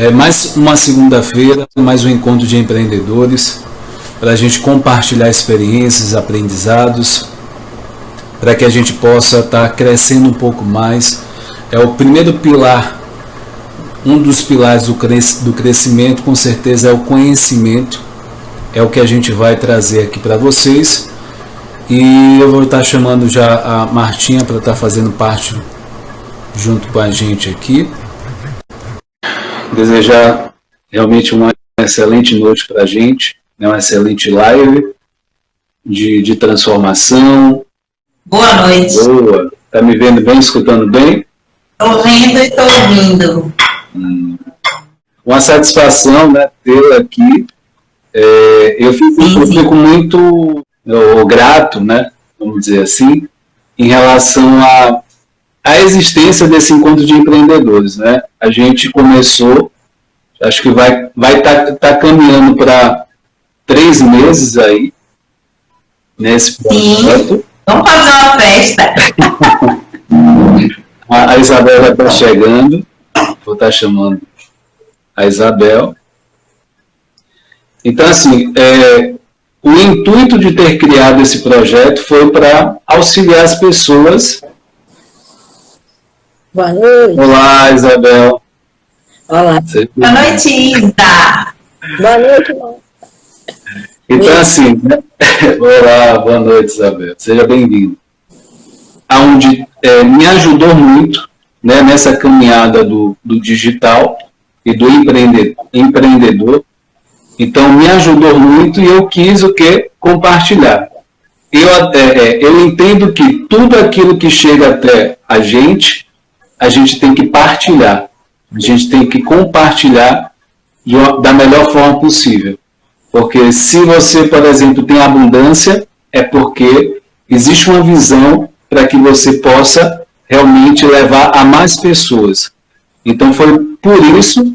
Mais uma segunda-feira, mais um encontro de empreendedores, para a gente compartilhar experiências, aprendizados, para que a gente possa estar crescendo um pouco mais. É o primeiro pilar, um dos pilares do crescimento, com certeza, é o conhecimento. É o que a gente vai trazer aqui para vocês. E eu vou estar chamando já a Martinha para estar fazendo parte junto com a gente aqui. Desejar realmente uma excelente noite para a gente, né? Uma excelente live de transformação. Boa noite. Boa. Tá me vendo bem, escutando bem? Estou vendo e estou ouvindo. Uma satisfação, né, tê-la aqui. Eu fico muito grato, né, vamos dizer assim, em relação à existência desse encontro de empreendedores, né? A gente começou, acho que vai tá caminhando para 3 meses aí nesse projeto. Sim. Vamos fazer uma festa. A Isabel já está chegando, vou estar chamando a Isabel. Então, assim, o intuito de ter criado esse projeto foi para auxiliar as pessoas. Boa noite. Olá, Isabel. Olá. Boa noite, Isa. Boa noite, irmão. Então, assim, né? Olá, boa noite, Isabel. Seja bem-vindo. Aonde me ajudou muito, né, nessa caminhada do digital e do empreendedor. Então, me ajudou muito e eu quis o quê? Compartilhar. Eu entendo que tudo aquilo que chega até a gente tem que partilhar. A gente tem que compartilhar da melhor forma possível. Porque se você, por exemplo, tem abundância, é porque existe uma visão para que você possa realmente levar a mais pessoas. Então, foi por isso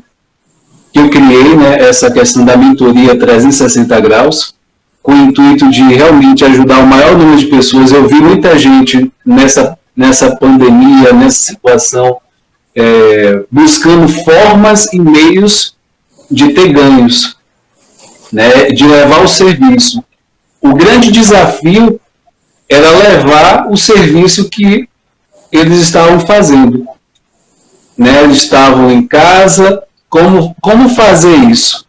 que eu criei, né, essa questão da mentoria 360 graus, com o intuito de realmente ajudar o maior número de pessoas. Eu vi muita gente nessa pandemia, nessa situação, buscando formas e meios de ter ganhos, né, de levar o serviço. O grande desafio era levar o serviço que eles estavam fazendo, né? Eles estavam em casa, como fazer isso?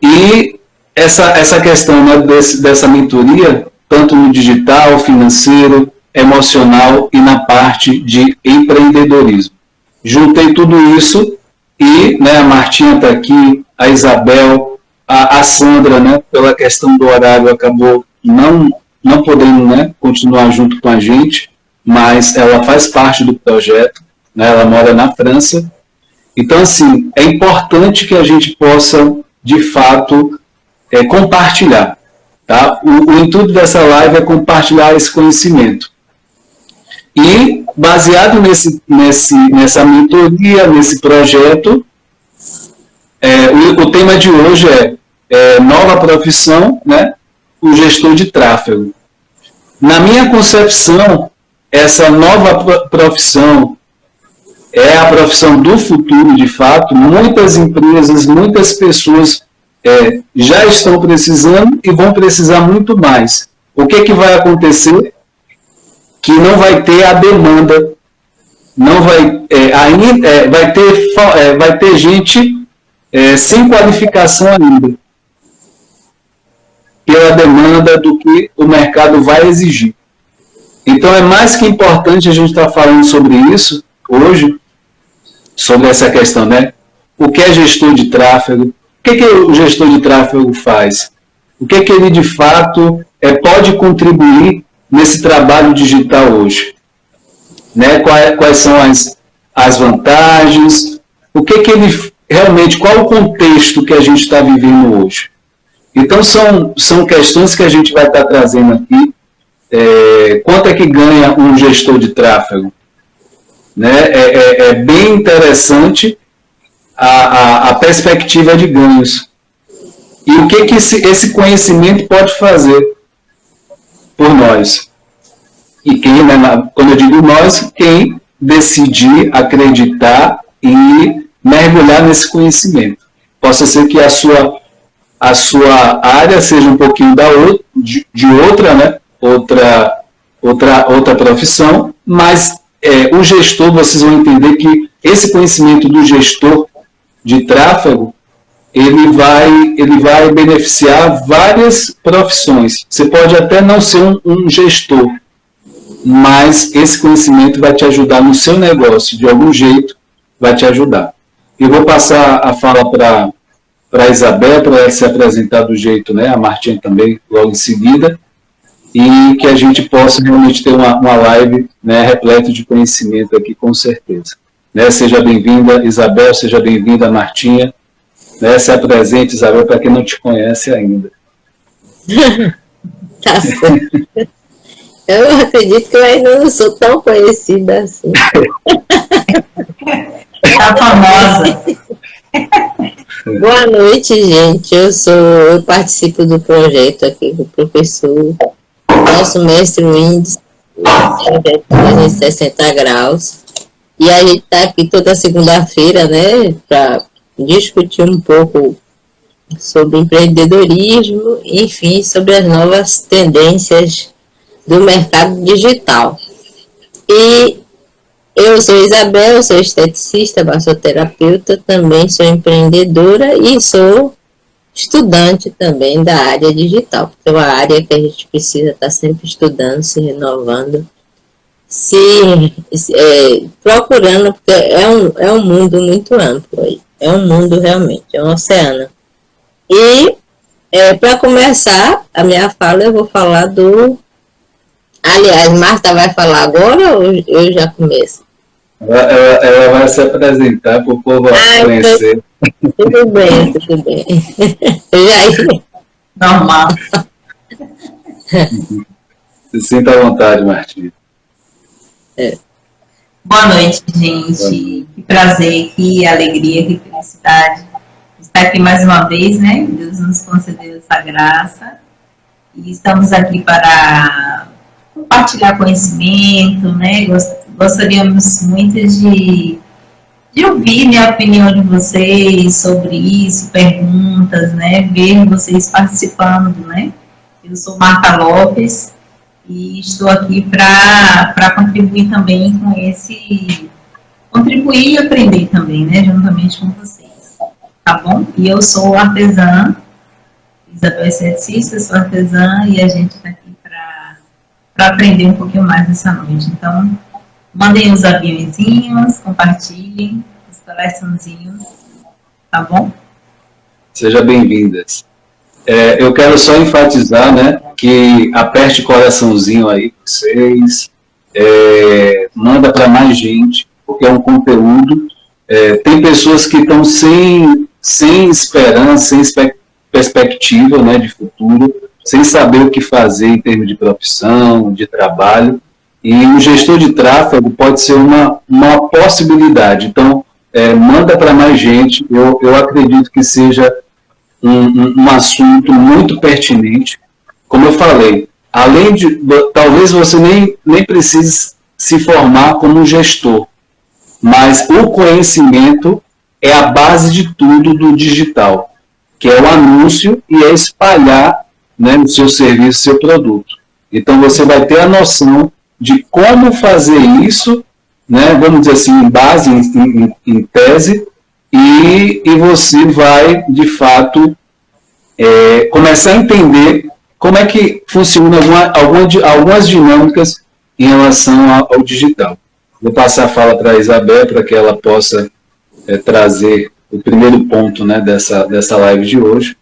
E essa questão, né, dessa mentoria, tanto no digital, financeiro, emocional e na parte de empreendedorismo. Juntei tudo isso e, né, a Martinha está aqui, a Isabel, a Sandra, né, pela questão do horário, acabou não podendo, né, continuar junto com a gente, mas ela faz parte do projeto, né, ela mora na França. Então, assim, é importante que a gente possa, de fato, compartilhar. Tá? O intuito dessa live é compartilhar esse conhecimento. E, baseado nessa mentoria, nesse projeto, o tema de hoje é nova profissão, né? O gestor de tráfego. Na minha concepção, essa nova profissão é a profissão do futuro, de fato. Muitas empresas, muitas pessoas já estão precisando e vão precisar muito mais. O que vai acontecer? Que não vai ter a demanda, não vai ter gente sem qualificação ainda, pela demanda do que o mercado vai exigir. Então, é mais que importante a gente estar falando sobre isso hoje, sobre essa questão, né? O que é gestor de tráfego? O que o gestor de tráfego faz? O que ele, de fato, pode contribuir nesse trabalho digital hoje? Né? Quais são as vantagens? O que ele realmente, qual o contexto que a gente está vivendo hoje? Então, são questões que a gente vai estar trazendo aqui. Quanto é que ganha um gestor de tráfego? Né? É bem interessante a perspectiva de ganhos. E o que esse conhecimento pode fazer por nós? E quem, né, quando eu digo nós, quem decidir acreditar e mergulhar nesse conhecimento. Possa ser que a sua área seja um pouquinho de outra, né? Outra profissão, mas o gestor, vocês vão entender que esse conhecimento do gestor de tráfego, ele vai beneficiar várias profissões. Você pode até não ser um gestor, mas esse conhecimento vai te ajudar no seu negócio, de algum jeito, vai te ajudar. Eu vou passar a fala para a Isabel, para ela se apresentar do jeito, né? A Martinha também, logo em seguida, e que a gente possa realmente ter uma live, né, repleta de conhecimento aqui, com certeza. Né? Seja bem-vinda, Isabel, seja bem-vinda, Martinha. Né? Se apresente, Isabel, para quem não te conhece ainda. Tá certo. Eu acredito que eu ainda não sou tão conhecida assim. Tá famosa. Boa noite, gente. Eu participo do projeto aqui do professor, nosso mestre Windows, projeto 360 graus. E a gente está aqui toda segunda-feira, né, para discutir um pouco sobre empreendedorismo, enfim, sobre as novas tendências do mercado digital. E eu sou Isabel, sou esteticista, massoterapeuta, também sou empreendedora e sou estudante também da área digital, porque é uma área que a gente precisa estar sempre estudando, se renovando, procurando, porque é um mundo muito amplo aí, é um mundo realmente, é um oceano. E para começar a minha fala, eu vou falar aliás, Marta vai falar agora ou eu já começo? Ela vai se apresentar para o povo conhecer. Tudo bem, tudo bem. Normal. Se sinta à vontade, Martinha. Boa noite, gente. Que prazer, que alegria, que felicidade estar aqui mais uma vez, né? Deus nos concedeu essa graça. E estamos aqui para compartilhar conhecimento, né? Gostaríamos muito de ouvir, né, a opinião de vocês sobre isso, perguntas, né? Ver vocês participando, né? Eu sou Marta Lopes e estou aqui para contribuir também com contribuir e aprender também, né? Juntamente com vocês, tá bom? E eu sou artesã, Isabel é esteticista, sou artesã e a gente está aqui para aprender um pouquinho mais nessa noite. Então, mandem os aviãozinhos, compartilhem os coraçãozinhos, tá bom? Sejam bem-vindas. Eu quero só enfatizar, né, que aperte coraçãozinho aí vocês, manda para mais gente, porque é um conteúdo. Tem pessoas que estão sem esperança, sem perspectiva, né, de futuro, sem saber o que fazer em termos de profissão, de trabalho, e o gestor de tráfego pode ser uma possibilidade. Então, manda para mais gente. Eu acredito que seja um assunto muito pertinente. Como eu falei, talvez você nem precise se formar como um gestor, mas o conhecimento é a base de tudo do digital, que é o anúncio e é espalhar, né, o seu serviço, seu produto. Então, você vai ter a noção de como fazer isso, né, vamos dizer assim, em base, em tese, e você vai, de fato, começar a entender como é que funcionam algumas dinâmicas em relação ao digital. Vou passar a fala para a Isabel, para que ela possa trazer o primeiro ponto, né, dessa live de hoje.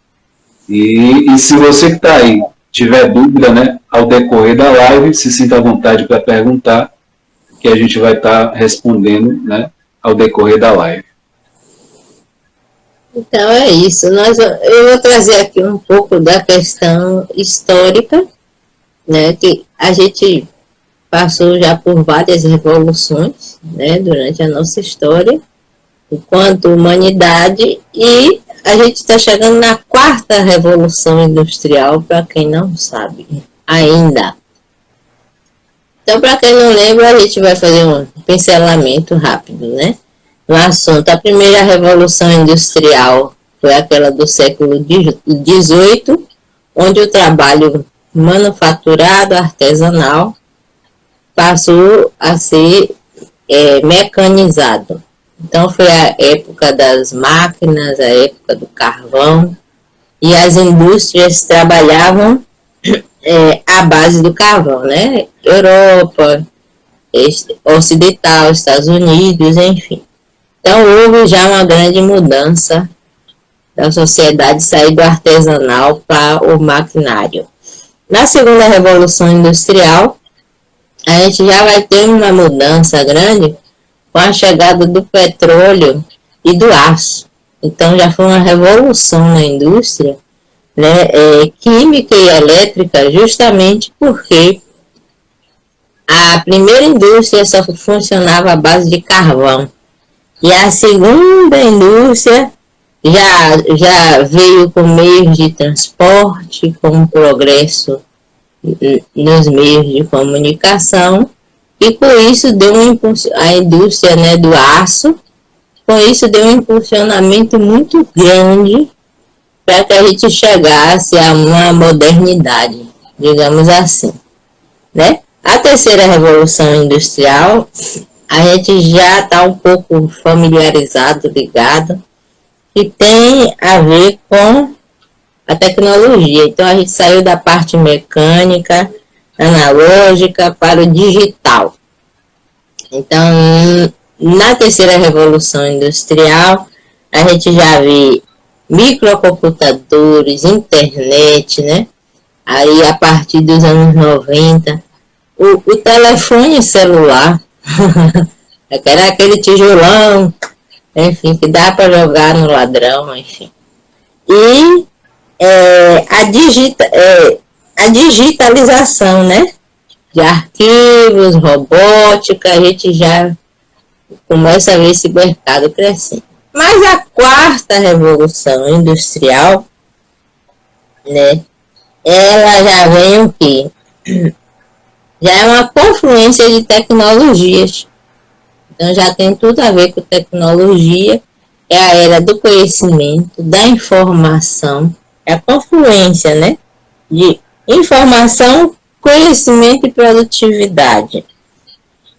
E se você que está aí tiver dúvida, né, ao decorrer da live, se sinta à vontade para perguntar, que a gente vai estar respondendo, né, ao decorrer da live. Então é isso. Eu vou trazer aqui um pouco da questão histórica, né, que a gente passou já por várias revoluções, né, durante a nossa história, enquanto humanidade, e a gente está chegando na 4ª Revolução Industrial, para quem não sabe ainda. Então, para quem não lembra, a gente vai fazer um pincelamento rápido, né? no assunto. A primeira revolução industrial foi aquela do século XVIII, onde o trabalho manufaturado artesanal passou a ser mecanizado. Então foi a época das máquinas, a época do carvão, e as indústrias trabalhavam à base do carvão, né? Europa, Ocidental, Estados Unidos, enfim. Então houve já uma grande mudança da sociedade sair do artesanal para o maquinário. Na segunda revolução industrial, a gente já vai ter uma mudança grande com a chegada do petróleo e do aço. Então já foi uma revolução na indústria, né, química e elétrica, justamente porque a primeira indústria só funcionava à base de carvão. E a segunda indústria já veio com meios de transporte, com progresso nos meios de comunicação, e com isso deu a indústria, né, do aço, com isso deu um impulsionamento muito grande para que a gente chegasse a uma modernidade, digamos assim, né? A terceira revolução industrial, a gente já está um pouco familiarizado, ligado, que tem a ver com a tecnologia. Então a gente saiu da parte mecânica, analógica para o digital. Então, na terceira revolução industrial, a gente já vê microcomputadores, internet, né? Aí a partir dos anos 90, o telefone celular, era aquele tijolão, enfim, que dá para jogar no ladrão, enfim. E a digitalização, né? De arquivos, robótica, a gente já começa a ver esse mercado crescendo. Mas a quarta revolução industrial, né? Ela já vem o quê? Já é uma confluência de tecnologias. Então já tem tudo a ver com tecnologia, é a era do conhecimento, da informação, é a confluência, né? De informação, conhecimento e produtividade.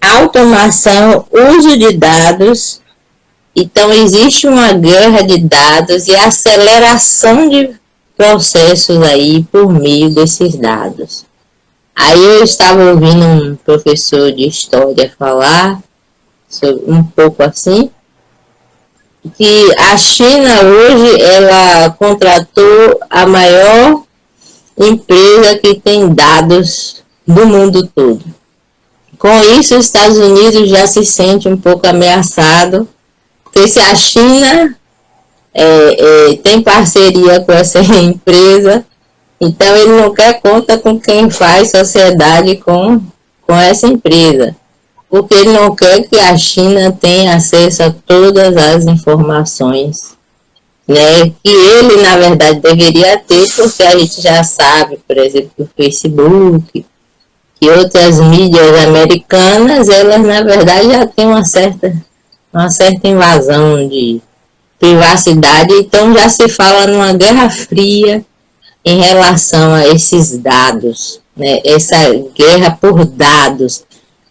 Automação, uso de dados. Então existe uma guerra de dados e aceleração de processos aí por meio desses dados. Aí eu estava ouvindo um professor de história falar sobre, um pouco assim, que a China hoje ela contratou a maior empresa que tem dados do mundo todo. Com isso, os Estados Unidos já se sente um pouco ameaçado, porque se a China tem parceria com essa empresa, então ele não quer conta com quem faz sociedade com essa empresa, porque ele não quer que a China tenha acesso a todas as informações, né, que ele na verdade deveria ter, porque a gente já sabe, por exemplo, que o Facebook e outras mídias americanas, elas na verdade já têm uma certa invasão de privacidade, então já se fala numa guerra fria em relação a esses dados, né? Essa guerra por dados.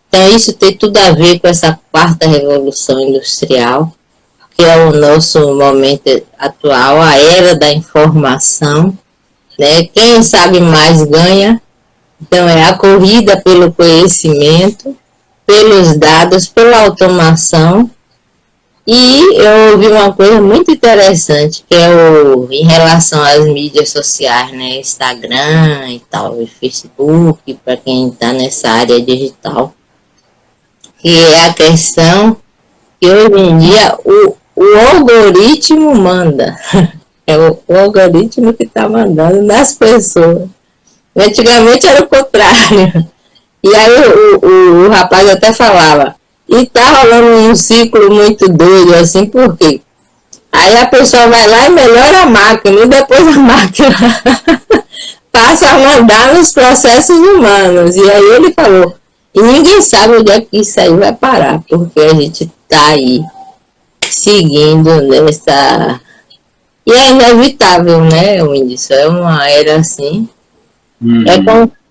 Então isso tem tudo a ver com essa quarta revolução industrial, que é o nosso momento atual, a era da informação, né? Quem sabe mais ganha. Então é a corrida pelo conhecimento, pelos dados, pela automação. E eu ouvi uma coisa muito interessante, que é em relação às mídias sociais, né? Instagram e tal, e Facebook, para quem está nessa área digital, que é a questão que hoje em dia o algoritmo manda. É o algoritmo que está mandando nas pessoas. Antigamente era o contrário. E aí o rapaz até falava, e tá rolando um ciclo muito doido, assim, por quê? Aí a pessoa vai lá e melhora a máquina, e depois a máquina passa a mandar nos processos humanos. E aí ele falou, e ninguém sabe onde é que isso aí vai parar, porque a gente tá aí seguindo nessa... E é inevitável, né, Whindersson? É uma era assim.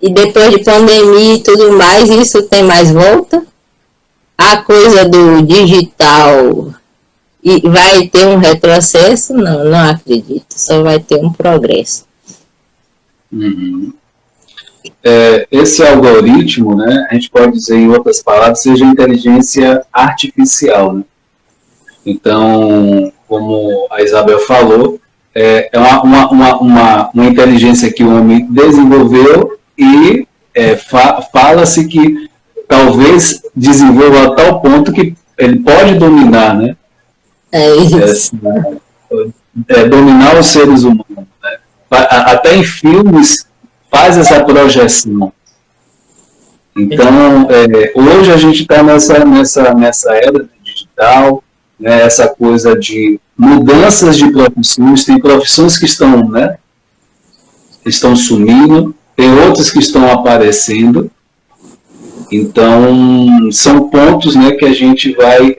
E depois de pandemia e tudo mais, isso tem mais volta? A coisa do digital e vai ter um retrocesso? Não, não acredito. Só vai ter um progresso. Esse algoritmo, né, a gente pode dizer em outras palavras, seja inteligência artificial, né? Então, como a Isabel falou, é uma inteligência que o homem desenvolveu e fala-se que talvez desenvolva a tal ponto que ele pode dominar, né? Dominar os seres humanos, né? Até em filmes faz essa projeção. Então, hoje a gente está nessa era digital, né, essa coisa de mudanças de profissões. Tem profissões que estão, né, estão sumindo, tem outras que estão aparecendo. Então, são pontos, né, que a gente vai...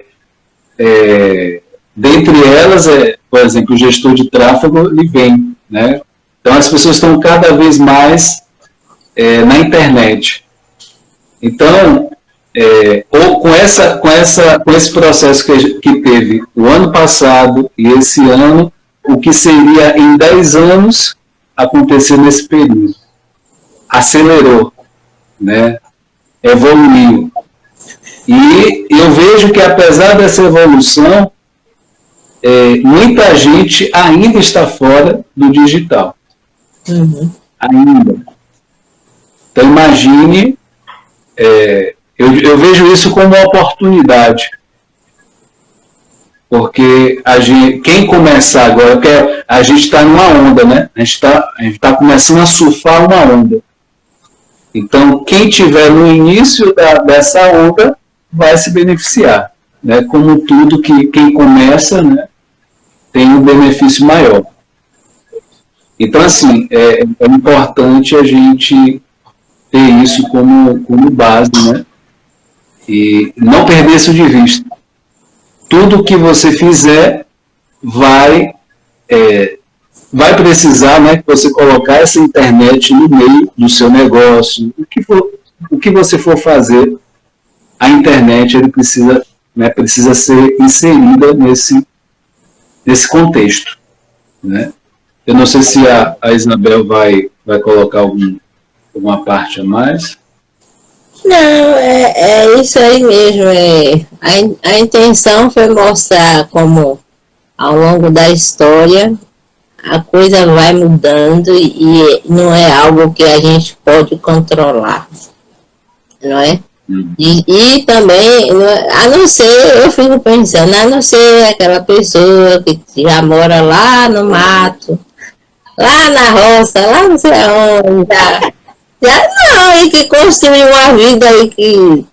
dentre elas, por exemplo, o gestor de tráfego, ele vem, né? Então, as pessoas estão cada vez mais na internet. Então, ou com esse processo que teve o ano passado e esse ano, o que seria em 10 anos aconteceu nesse período. Acelerou, né? Evoluiu. E eu vejo que, apesar dessa evolução, muita gente ainda está fora do digital. Ainda. Então, imagine, eu vejo isso como uma oportunidade. Porque quem começar agora, porque a gente está numa onda, né? A gente está começando a surfar uma onda. Então, quem estiver no início dessa onda vai se beneficiar, né? Como tudo que quem começa, né, tem um benefício maior. Então, assim, é importante a gente ter isso como base, né? E não perder isso de vista. Tudo que você fizer vai precisar, né, que você colocar essa internet no meio do seu negócio. O que você for fazer, a internet precisa ser inserida nesse contexto, né? Eu não sei se a Isabel vai colocar alguma parte a mais. Não, é isso aí mesmo. A intenção foi mostrar como, ao longo da história, a coisa vai mudando e não é algo que a gente pode controlar, não é? E também, a não ser, eu fico pensando, a não ser aquela pessoa que já mora lá no mato, lá na roça, lá não sei onde, já não, e que construiu uma vida aí que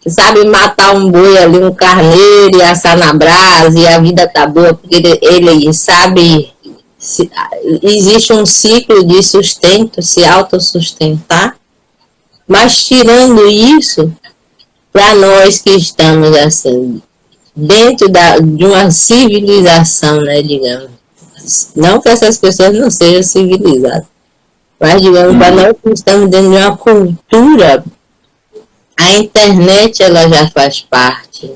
sabe matar um boi ali, um carneiro e assar na brasa e a vida tá boa, porque ele sabe, existe um ciclo de sustento, se autossustentar. Mas tirando isso, para nós que estamos assim, dentro de uma civilização, né, digamos, não que essas pessoas não sejam civilizadas, mas digamos, para nós que estamos dentro de uma cultura, a internet ela já faz parte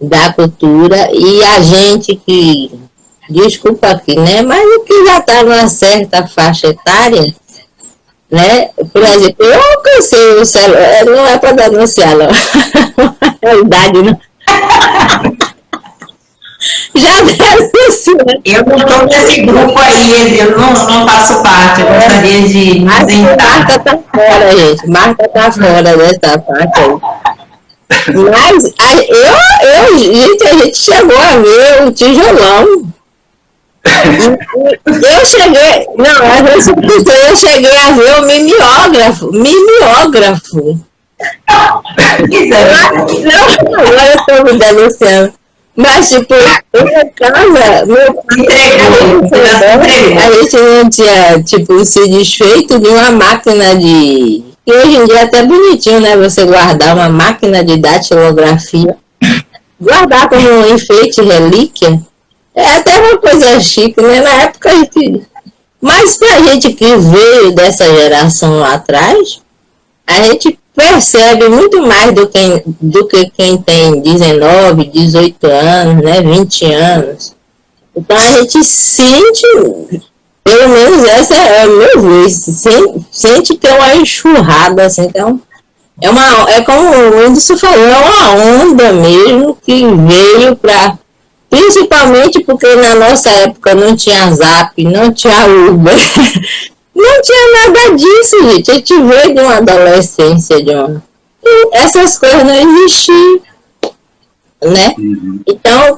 da cultura e a gente que, desculpa aqui, né, mas o que já está numa certa faixa etária, né? Por exemplo, eu alcancei o celular, não é para denunciar, não. É a idade, não. Já denunciou. Eu não estou nesse grupo aí, eu não faço parte, eu gostaria de me isentar. Marta está fora, gente. Marta está fora dessa parte aí. Mas gente, a gente chegou a ver o tijolão. Eu cheguei a ver o mimeógrafo. Não, agora eu estou me denunciando. Mas, tipo, em casa, a gente não tinha, tipo, se desfeito de uma máquina de... E hoje em dia é até bonitinho, né? Você guardar uma máquina de datilografia. guardar como um enfeite, relíquia, é até uma coisa chique, né? Na época a gente... Mas pra gente que veio dessa geração lá atrás, a gente percebe muito mais do que quem tem 19, 18 anos, né? 20 anos. Então a gente sente, pelo menos essa é o meu ver, sente que é uma enxurrada, assim, que é como o Whindersson falou, é uma onda mesmo que veio para... Principalmente porque na nossa época não tinha Zap, não tinha Uber, não tinha nada disso, gente. A gente veio de uma adolescência, e essas coisas não existiam, né? Então,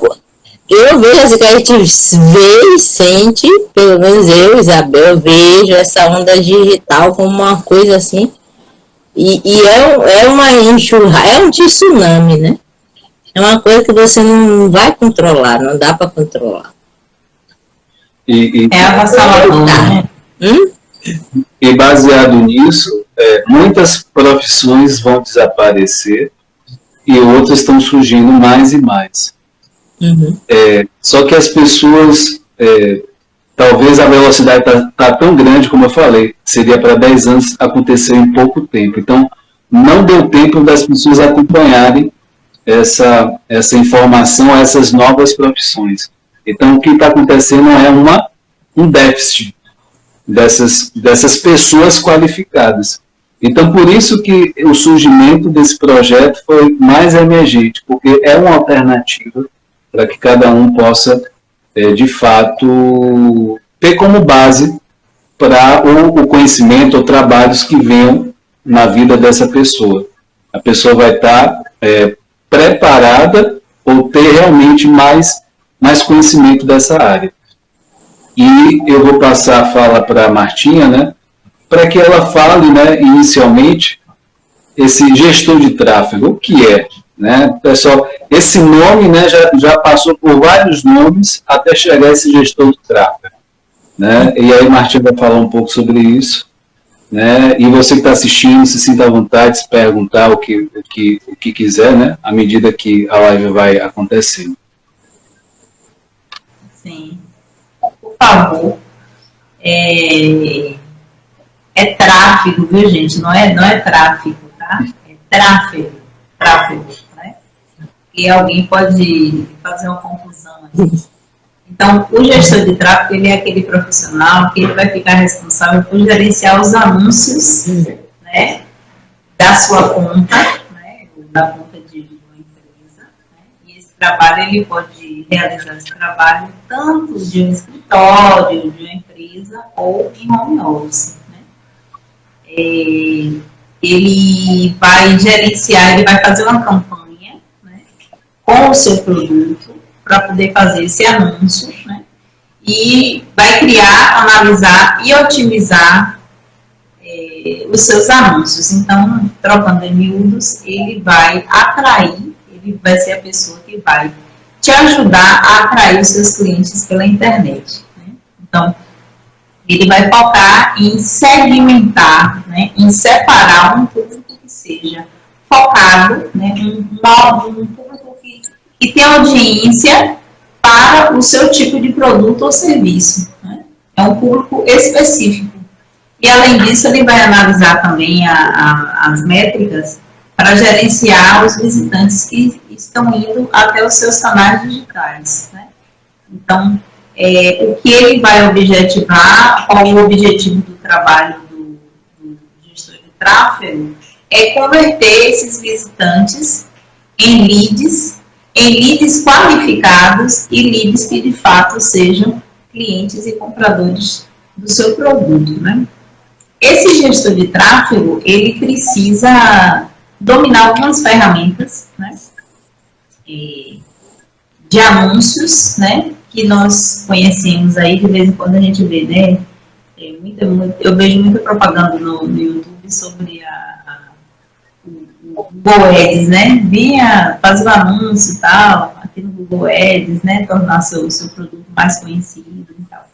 eu vejo assim, que a gente vê e sente, pelo menos eu, Isabel, vejo essa onda digital como uma coisa assim, e é uma enxurrada, é um tsunami, né? É uma coisa que você não vai controlar, não dá para controlar. É avassalador, né? E baseado nisso, muitas profissões vão desaparecer e outras estão surgindo mais e mais. Só que as pessoas, talvez a velocidade está tão grande, como eu falei, seria para 10 anos acontecer em pouco tempo. Então, não deu tempo das pessoas acompanharem essa informação, essas novas profissões. Então, o que está acontecendo é um déficit dessas pessoas qualificadas. Então, por isso que o surgimento desse projeto foi mais emergente, porque é uma alternativa para que cada um possa, de fato, ter como base para o conhecimento ou trabalhos que venham na vida dessa pessoa. A pessoa vai estar preparada ou ter realmente mais conhecimento dessa área. E eu vou passar a fala para a Martinha, né, para que ela fale, né, inicialmente, esse gestor de tráfego, o que é? Né? Pessoal, esse nome, né, já passou por vários nomes até chegar a esse gestor de tráfego. Né? E aí a Martinha vai falar um pouco sobre isso. Né? E você que está assistindo, se sinta à vontade de perguntar o que quiser, né? À medida que a live vai acontecendo. Sim. Por favor. É tráfego, viu, gente? Não é tráfico, tá? É tráfego, né? E alguém pode fazer uma confusão aqui. Então, o gestor de tráfego, ele é aquele profissional que ele vai ficar responsável por gerenciar os anúncios, né, da sua conta, né, da conta de uma empresa, né, e esse trabalho, ele pode realizar esse trabalho tanto de um escritório, de uma empresa, ou em home office, né. Ele vai gerenciar, ele vai fazer uma campanha, né, com o seu produto, para poder fazer esse anúncio, né? E vai criar, analisar e otimizar os seus anúncios. Então, trocando em miúdos, ele vai atrair, ele vai ser a pessoa que vai te ajudar a atrair os seus clientes pela internet. Né? Então, ele vai focar em segmentar, né? Em separar um público que seja focado, né? Um público que tem audiência para o seu tipo de produto ou serviço. Né? É um público específico. E, além disso, ele vai analisar também as métricas para gerenciar os visitantes que estão indo até os seus canais digitais. Né? Então, o que ele vai objetivar, qual o objetivo do trabalho do gestor de tráfego, é converter esses visitantes em leads qualificados e leads que de fato sejam clientes e compradores do seu produto, né? Esse gestor de tráfego, ele precisa dominar algumas ferramentas, né, de anúncios, né, que nós conhecemos aí, de vez em quando a gente vê, né, eu vejo muita propaganda no YouTube sobre o Google Ads, né? Venha fazer um anúncio e tal, aqui no Google Ads, né? Tornar seu produto mais conhecido e tal.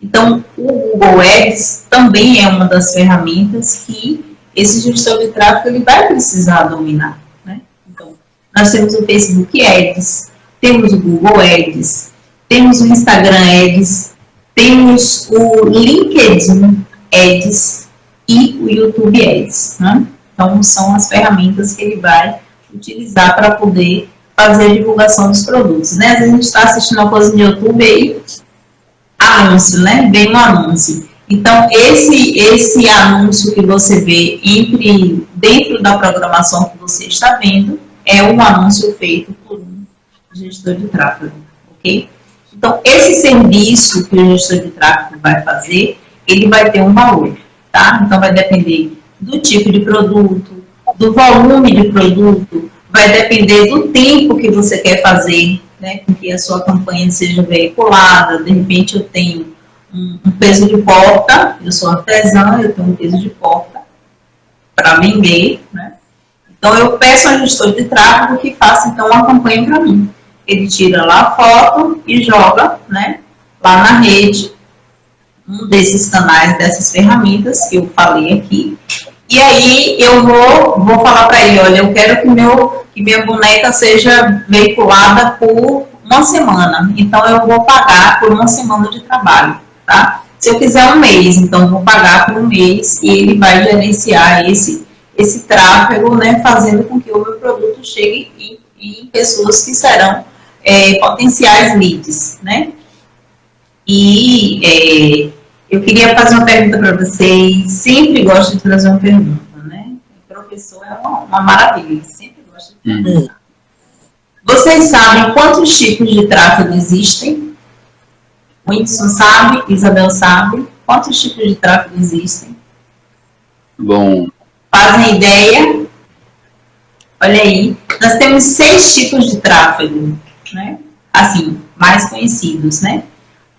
Então, o Google Ads também é uma das ferramentas que esse gestor de tráfego ele vai precisar dominar, né? Então, Nós temos o Facebook Ads, temos o Google Ads, temos o Instagram Ads, temos o LinkedIn Ads e o YouTube Ads, né? Então, são as ferramentas que ele vai utilizar para poder fazer a divulgação dos produtos, né? Às vezes a gente está assistindo uma coisa no YouTube e anúncio, né? Vem um anúncio. Então, esse anúncio que você vê dentro da programação que você está vendo é um anúncio feito por um gestor de tráfego, ok? Então, esse serviço que o gestor de tráfego vai fazer, ele vai ter um valor, tá? Então, vai depender do tipo de produto, do volume de produto, vai depender do tempo que você quer fazer, né? Com que a sua campanha seja veiculada. De repente, eu tenho um peso de porta, eu sou artesã, eu tenho um peso de porta para vender, né? Então, eu peço ao gestor de tráfego que faça, então, uma campanha para mim. Ele tira lá a foto e joga, né, lá na rede, um desses canais, dessas ferramentas que eu falei aqui. E aí, eu vou falar para ele, olha, eu quero que minha boneca seja veiculada por uma semana. Então, eu vou pagar por uma semana de trabalho, tá? Se eu quiser um mês, então, eu vou pagar por um mês e ele vai gerenciar esse tráfego, né, fazendo com que o meu produto chegue em pessoas que serão potenciais leads, né? E eu queria fazer uma pergunta para vocês. Sempre gosto de trazer uma pergunta, né? O professor é uma maravilha, ele sempre gosta de perguntar. Vocês sabem quantos tipos de tráfego existem? O Whindersson sabe, Isabel sabe. Quantos tipos de tráfego existem? Bom. Fazem ideia? Olha aí. Nós temos 6 tipos de tráfego, né? Assim, mais conhecidos, né?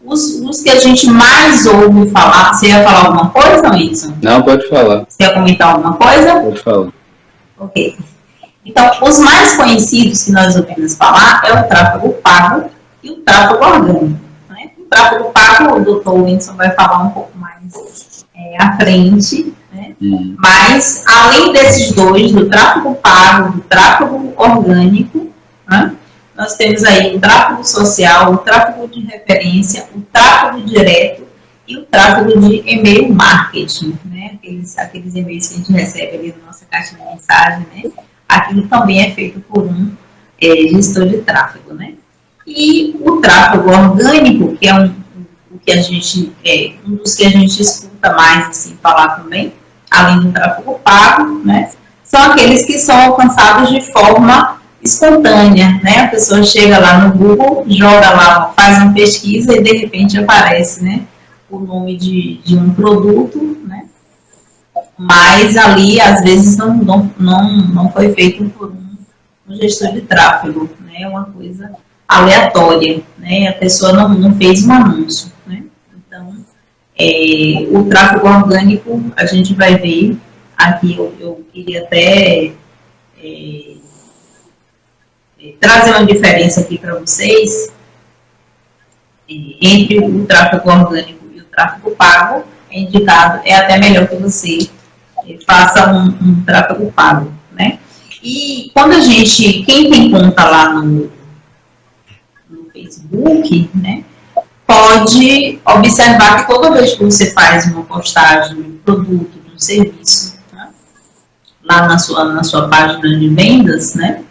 Os que a gente mais ouve falar. Você ia falar alguma coisa, Whindersson? Não, pode falar. Você ia comentar alguma coisa? Pode falar. Ok. Então, os mais conhecidos que nós ouvimos falar é o tráfego pago e o tráfego orgânico, né? O tráfego pago, o Dr. Whindersson vai falar um pouco mais à frente, né? Mas, além desses dois, do tráfego pago, do tráfego orgânico, né? Nós temos aí o tráfego social, o tráfego de referência, o tráfego direto e o tráfego de e-mail marketing, né? Aqueles e-mails que a gente recebe ali na nossa caixa de mensagem, né? Aquilo também é feito por um gestor de tráfego, né? E o tráfego orgânico, que é um dos que a gente escuta mais assim falar também, além do tráfego pago, né? São aqueles que são alcançados de forma espontânea, né? A pessoa chega lá no Google, joga lá, faz uma pesquisa e de repente aparece, né, o nome de um produto, né? Mas ali às vezes não foi feito por um gestor de tráfego, né? É uma coisa aleatória, né? A pessoa não fez um anúncio, né? Então, o tráfego orgânico a gente vai ver aqui. Eu queria até trazer uma diferença aqui para vocês entre o tráfego orgânico e o tráfego pago. É indicado, é até melhor que você faça um tráfego pago, né? E quando quem tem conta lá no Facebook, né, pode observar que toda vez que você faz uma postagem de um produto, de um serviço, né, lá na sua página de vendas, né,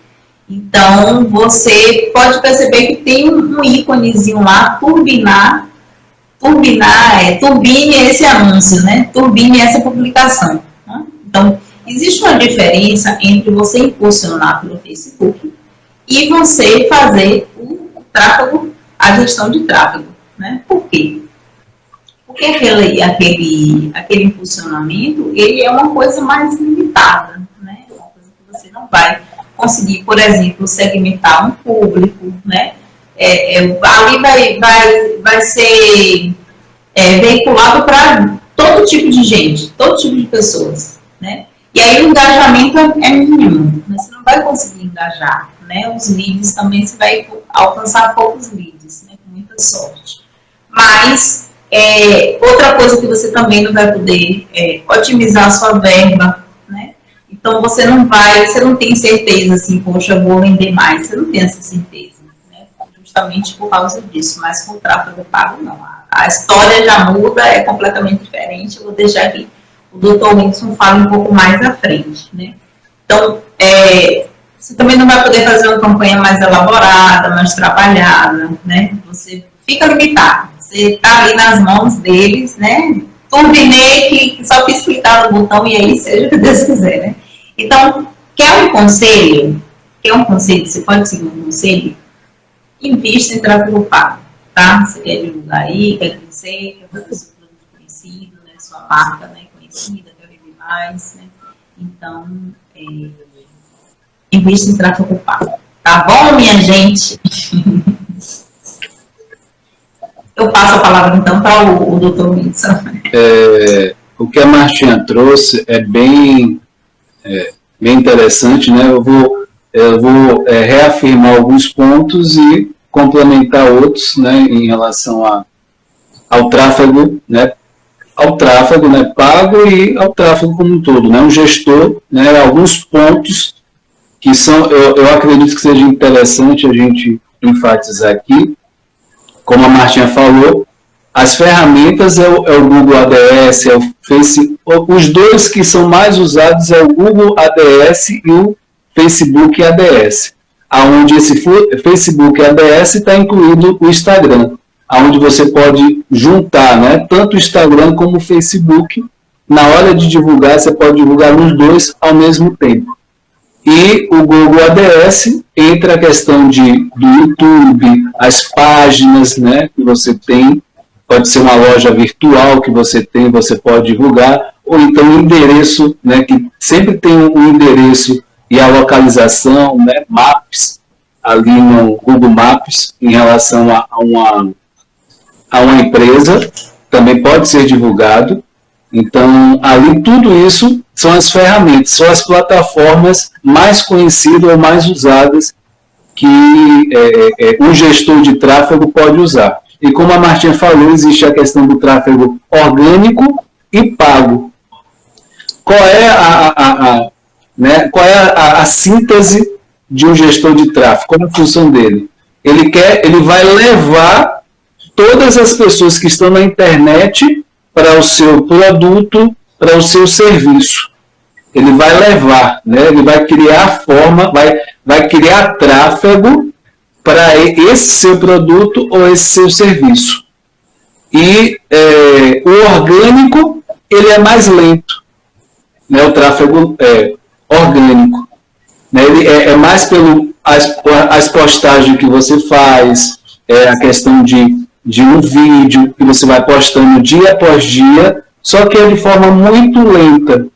então você pode perceber que tem um íconezinho lá, turbine esse anúncio, né, turbine essa publicação, né? Então, existe uma diferença entre você impulsionar pelo Facebook e você fazer o tráfego, a gestão de tráfego, né? Por quê? Porque aquele impulsionamento, ele é uma coisa mais limitada, né? É uma coisa que você não vai conseguir, por exemplo, segmentar um público, né? Ali vai ser veiculado para todo tipo de gente, todo tipo de pessoas, né? E aí o engajamento é mínimo, né? Você não vai conseguir engajar, né? Os leads também você vai alcançar poucos leads, né? Com muita sorte. Mas outra coisa que você também não vai poder otimizar a sua verba, né? E Então, você não tem certeza assim, poxa, eu vou vender mais. Você não tem essa certeza, né? Justamente por causa disso. Mas com o tráfego pago, não. A história já muda, é completamente diferente. Eu vou deixar aqui o Dr. Whindersson fala um pouco mais à frente, né? Então, você também não vai poder fazer uma campanha mais elaborada, mais trabalhada, né? Você fica limitado. Você está ali nas mãos deles, né? Turbinei, só quis clicar no botão e aí seja o que Deus quiser, né? Então, quer um conselho? Você pode seguir um conselho? Invista em tráfego pago, tá? Você quer divulgar aí, quer crescer, quer fazer seu produto conhecido, né? Sua marca, né? Conhecida, quer vender mais, né? Então, invista em tráfego pago. Tá bom, minha gente? Eu passo a palavra, então, para o Dr. Whindersson. O que a Martinha trouxe é bem interessante, né? Eu vou reafirmar alguns pontos e complementar outros, né, em relação ao tráfego, né? Ao tráfego, né, pago e ao tráfego como um todo, né? Um gestor, né? Alguns pontos que são, eu acredito que seja interessante a gente enfatizar aqui. Como a Martinha falou, as ferramentas é o Google ADS, é o Facebook. Os dois que são mais usados é o Google ADS e o Facebook ADS. Onde esse Facebook ADS está incluído o Instagram, onde você pode juntar, né, tanto o Instagram como o Facebook. Na hora de divulgar, você pode divulgar nos dois ao mesmo tempo. E o Google ADS entra a questão do YouTube, as páginas, né, que você tem, pode ser uma loja virtual que você tem, você pode divulgar, ou então o endereço, né, que sempre tem um endereço e a localização, né, Maps, ali no Google Maps, em relação a uma empresa, também pode ser divulgado. Então, ali tudo isso são as ferramentas, são as plataformas mais conhecidas ou mais usadas que um gestor de tráfego pode usar. E como a Martinha falou, existe a questão do tráfego orgânico e pago. Qual é a síntese de um gestor de tráfego? Qual é a função dele? Ele vai levar todas as pessoas que estão na internet para o seu produto, para o seu serviço. Ele vai levar, né? Ele vai criar forma, vai criar tráfego para esse seu produto ou esse seu serviço. E o orgânico, ele é mais lento, né? O tráfego orgânico. Né? Ele é mais as postagens que você faz, a questão de um vídeo que você vai postando dia após dia, só que é de forma muito lenta,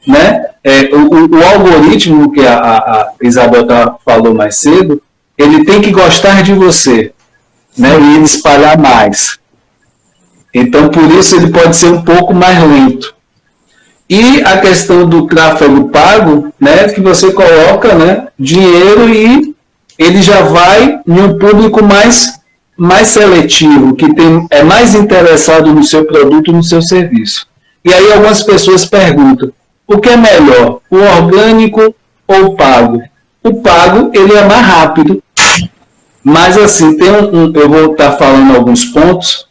né? O algoritmo que a Isabel falou mais cedo, ele tem que gostar de você, né? E ele espalhar mais. Então, por isso, ele pode ser um pouco mais lento. E a questão do tráfego pago, né? Que você coloca, né, dinheiro e ele já vai em um público mais seletivo, que é mais interessado no seu produto, no seu serviço. E aí algumas pessoas perguntam, o que é melhor, o orgânico ou o pago? O pago, ele é mais rápido, mas assim, eu vou estar falando alguns pontos,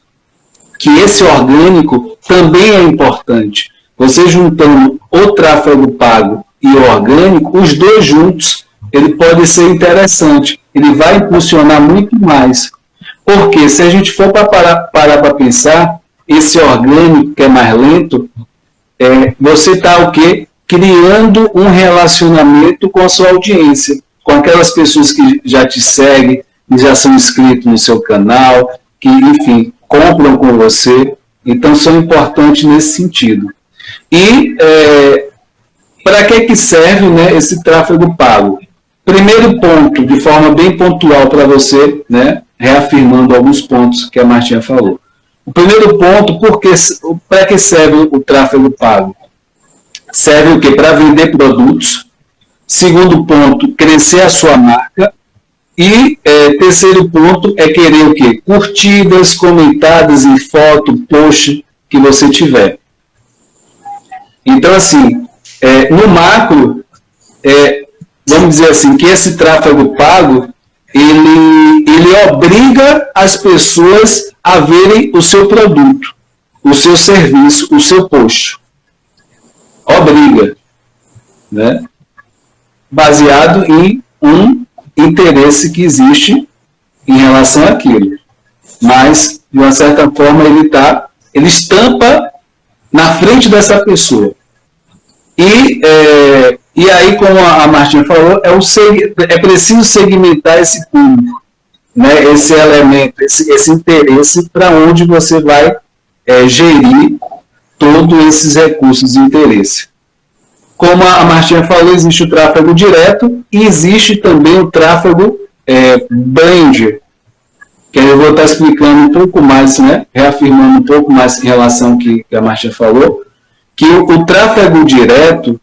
que esse orgânico também é importante. Você juntando o tráfego pago e o orgânico, os dois juntos, ele pode ser interessante, ele vai impulsionar muito mais. Porque se a gente for parar para pensar, esse orgânico que é mais lento, você está o quê? Criando um relacionamento com a sua audiência, com aquelas pessoas que já te seguem, que já são inscritos no seu canal, que, enfim, compram com você. Então, são importantes nesse sentido. E para que serve, né, esse tráfego pago? Primeiro ponto, de forma bem pontual para você, né, reafirmando alguns pontos que a Martinha falou. O primeiro ponto, para que serve o tráfego pago? Serve o quê? Para vender produtos. Segundo ponto, crescer a sua marca. E terceiro ponto é querer o quê? Curtidas, comentadas em foto, post que você tiver. Então, assim, No macro, vamos dizer assim, que esse tráfego pago, ele obriga as pessoas a verem o seu produto, o seu serviço, o seu post. Obriga, né? Baseado em um interesse que existe em relação àquilo. Mas, de uma certa forma, ele estampa na frente dessa pessoa. E aí, como a Martinha falou, é preciso segmentar esse público, né? Esse elemento, esse interesse, para onde você vai gerir todos esses recursos de interesse. Como a Martinha falou, existe o tráfego direto e existe também o tráfego brand, que eu vou estar explicando um pouco mais, né? Reafirmando um pouco mais em relação ao que a Martinha falou, que o tráfego direto,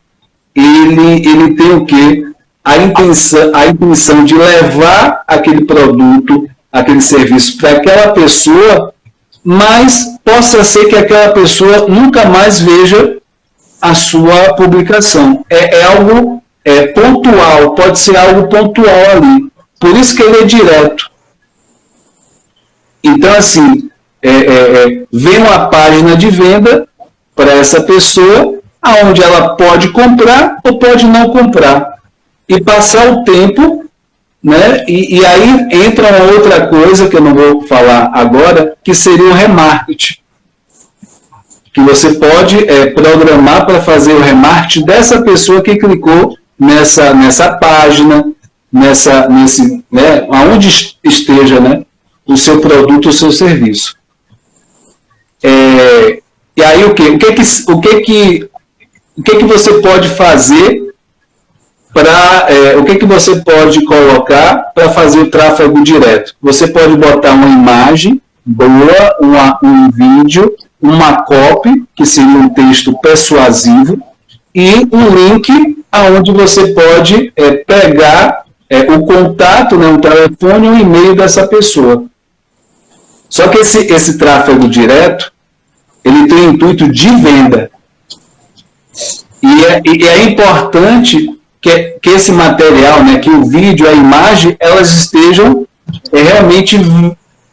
ele tem o quê? A intenção de levar aquele produto, aquele serviço para aquela pessoa, mas possa ser que aquela pessoa nunca mais veja a sua publicação. É algo pontual, pode ser algo pontual ali. Por isso que ele é direto. Então, assim, vem uma página de venda para essa pessoa, aonde ela pode comprar ou pode não comprar. E passar o tempo, né? E aí entra uma outra coisa que eu não vou falar agora, que seria o remarketing. Que você pode programar para fazer o remarketing dessa pessoa que clicou nessa página, aonde esteja, né, o seu produto, o seu serviço. E aí o que você pode fazer o que você pode colocar para fazer o tráfego direto? Você pode botar uma imagem boa, um vídeo, uma copy, que seria um texto persuasivo, e um link aonde você pode pegar o contato, né, um telefone, um e-mail dessa pessoa. Só que esse tráfego direto, ele tem o intuito de venda. E é importante que esse material, né, que o vídeo, a imagem, elas estejam realmente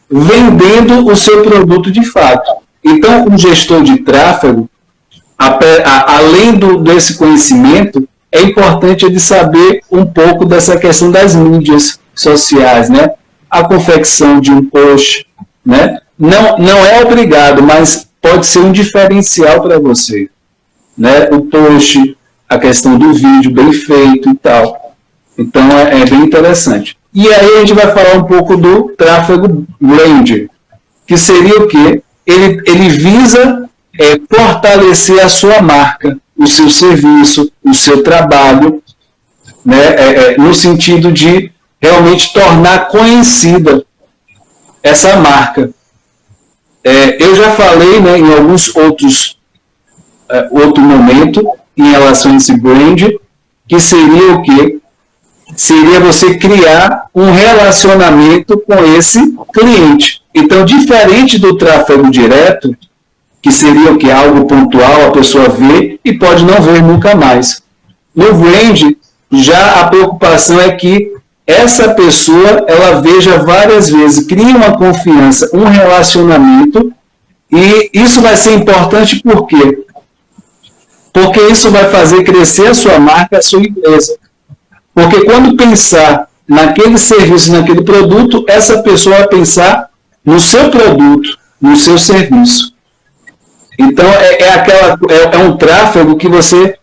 vendendo o seu produto de fato. Então, o gestor de tráfego, além desse conhecimento, é importante ele saber um pouco dessa questão das mídias sociais, né? A confecção de um post, né? Não é obrigado, mas pode ser um diferencial para você, né? O post, a questão do vídeo bem feito e tal. Então, é bem interessante. E aí a gente vai falar um pouco do tráfego brand, que seria o quê? Ele visa fortalecer a sua marca, o seu serviço, o seu trabalho, né? No sentido de realmente tornar conhecida essa marca. Eu já falei, né, em alguns outro momento em relação a esse brand, que seria o quê? Seria você criar um relacionamento com esse cliente. Então, diferente do tráfego direto, que seria o que? Algo pontual, a pessoa vê e pode não ver nunca mais. No brand, já a preocupação é que essa pessoa, ela veja várias vezes, cria uma confiança, um relacionamento, e isso vai ser importante por quê? Porque isso vai fazer crescer a sua marca, a sua empresa. Porque quando pensar naquele serviço, naquele produto, essa pessoa vai pensar no seu produto, no seu serviço. Então, é um tráfego que você,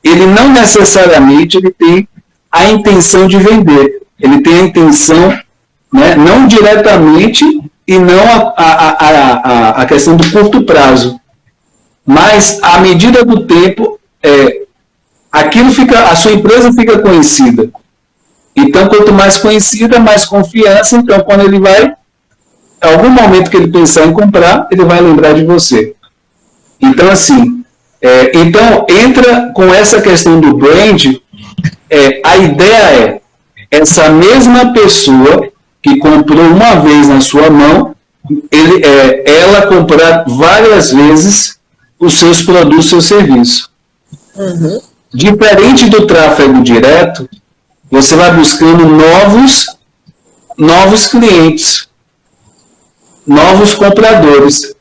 ele não necessariamente ele tem a intenção de vender. Ele tem a intenção, né, não diretamente e não a questão do curto prazo. Mas, à medida do tempo, a sua empresa fica conhecida. Então, quanto mais conhecida, mais confiança. Então, quando ele vai, em algum momento que ele pensar em comprar, ele vai lembrar de você. Então, assim, então entra com essa questão do brand. A ideia essa mesma pessoa que comprou uma vez na sua mão, ela comprar várias vezes os seus produtos, seu serviço. Uhum. Diferente do tráfego direto, você vai buscando novos clientes, novos compradores.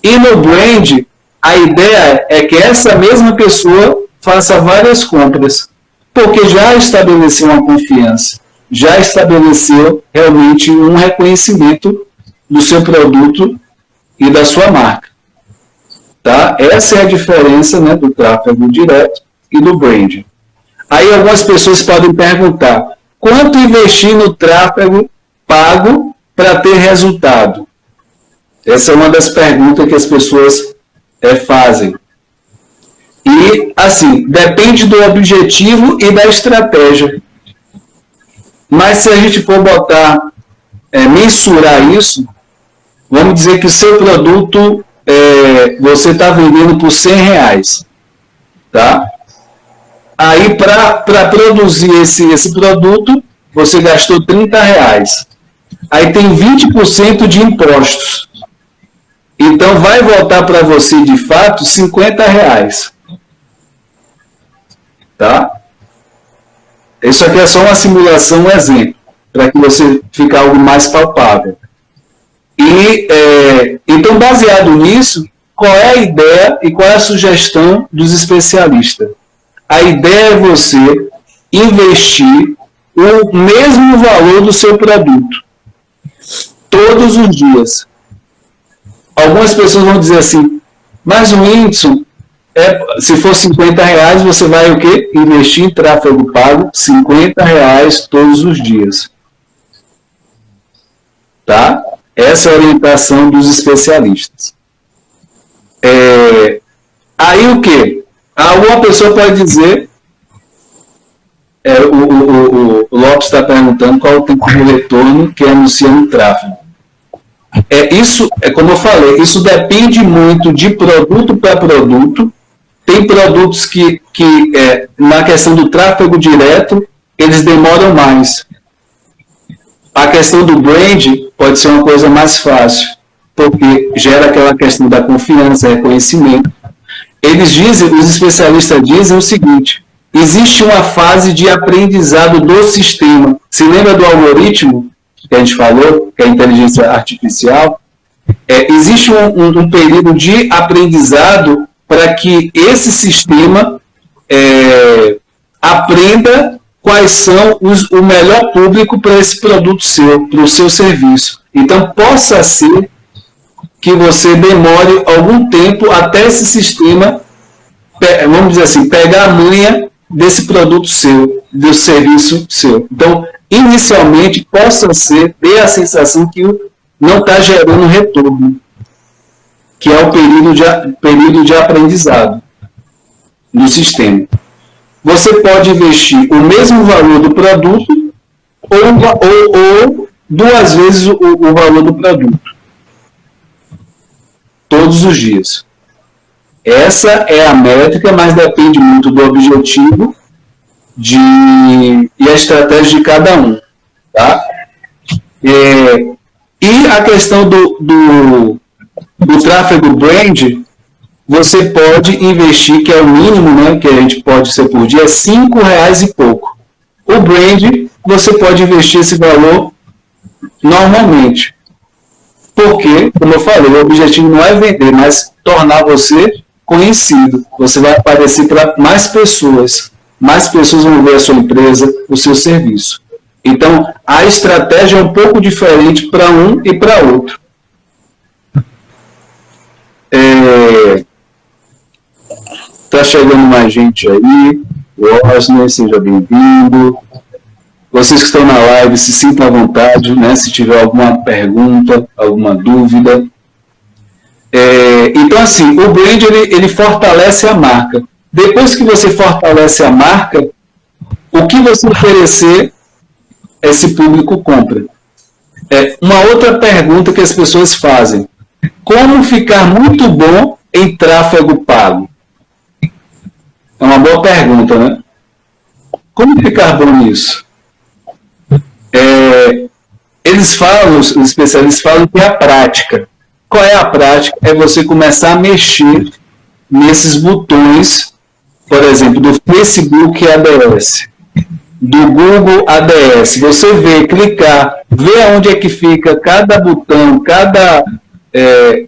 E no brand, a ideia é que essa mesma pessoa faça várias compras, porque já estabeleceu uma confiança, já estabeleceu realmente um reconhecimento do seu produto e da sua marca. Tá? Essa é a diferença, né, do tráfego direto e do brand. Aí algumas pessoas podem perguntar, quanto investir no tráfego pago para ter resultado? Essa é uma das perguntas que as pessoas fazem. E, assim, depende do objetivo e da estratégia. Mas se a gente for mensurar isso, vamos dizer que o seu produto você está vendendo por R$100, tá? Aí, para produzir esse produto, você gastou R$30. Aí tem 20% de impostos. Então, vai voltar para você, de fato, R$50. Tá? Isso aqui é só uma simulação, um exemplo, para que você fique algo mais palpável. E, então, baseado nisso, qual é a ideia e qual é a sugestão dos especialistas? A ideia é você investir o mesmo valor do seu produto, todos os dias. Algumas pessoas vão dizer assim, mas o Whindersson, se for R$50, você vai o quê? Investir em tráfego pago, R$50 todos os dias. Tá? Essa é a orientação dos especialistas. Aí o quê? Alguma pessoa pode dizer, o Lopes está perguntando qual o tempo de retorno que anuncia no tráfego. Isso, como eu falei, isso depende muito de produto para produto. Tem produtos que na questão do tráfego direto, eles demoram mais. A questão do brand pode ser uma coisa mais fácil, porque gera aquela questão da confiança, reconhecimento. Os especialistas dizem o seguinte, existe uma fase de aprendizado do sistema. Se lembra do algoritmo que a gente falou, que é a inteligência artificial? Existe um período de aprendizado para que esse sistema aprenda quais são o melhor público para esse produto seu, para o seu serviço. Então, possa ser que você demore algum tempo até esse sistema, vamos dizer assim, pegar a manha desse produto seu, do serviço seu. Então, inicialmente, possa ser, ter a sensação que não está gerando retorno, que é o período de aprendizado no sistema. Você pode investir o mesmo valor do produto ou 2 vezes o valor do produto. Todos os dias. Essa é a métrica, mas depende muito do objetivo e a estratégia de cada um. Tá? E a questão do tráfego brand, você pode investir, que é o mínimo, né, que a gente pode ser por dia, R$5 e pouco. O brand, você pode investir esse valor normalmente. Porque, como eu falei, o objetivo não é vender, mas tornar você conhecido. Você vai aparecer para mais pessoas vão ver a sua empresa, o seu serviço. Então, a estratégia é um pouco diferente para um e para outro. Está chegando mais gente aí. Osner, seja bem-vindo. Vocês que estão na live, se sintam à vontade, né? Se tiver alguma pergunta, alguma dúvida. Então, assim, o brand, ele fortalece a marca. Depois que você fortalece a marca, o que você oferecer, esse público compra. Uma outra pergunta que as pessoas fazem. Como ficar muito bom em tráfego pago? É uma boa pergunta, né? Como ficar bom nisso? Os especialistas falam que é a prática. Qual é a prática? É você começar a mexer nesses botões por exemplo, do Facebook ADS, do Google ADS, você vê, clicar, ver aonde é que fica cada botão,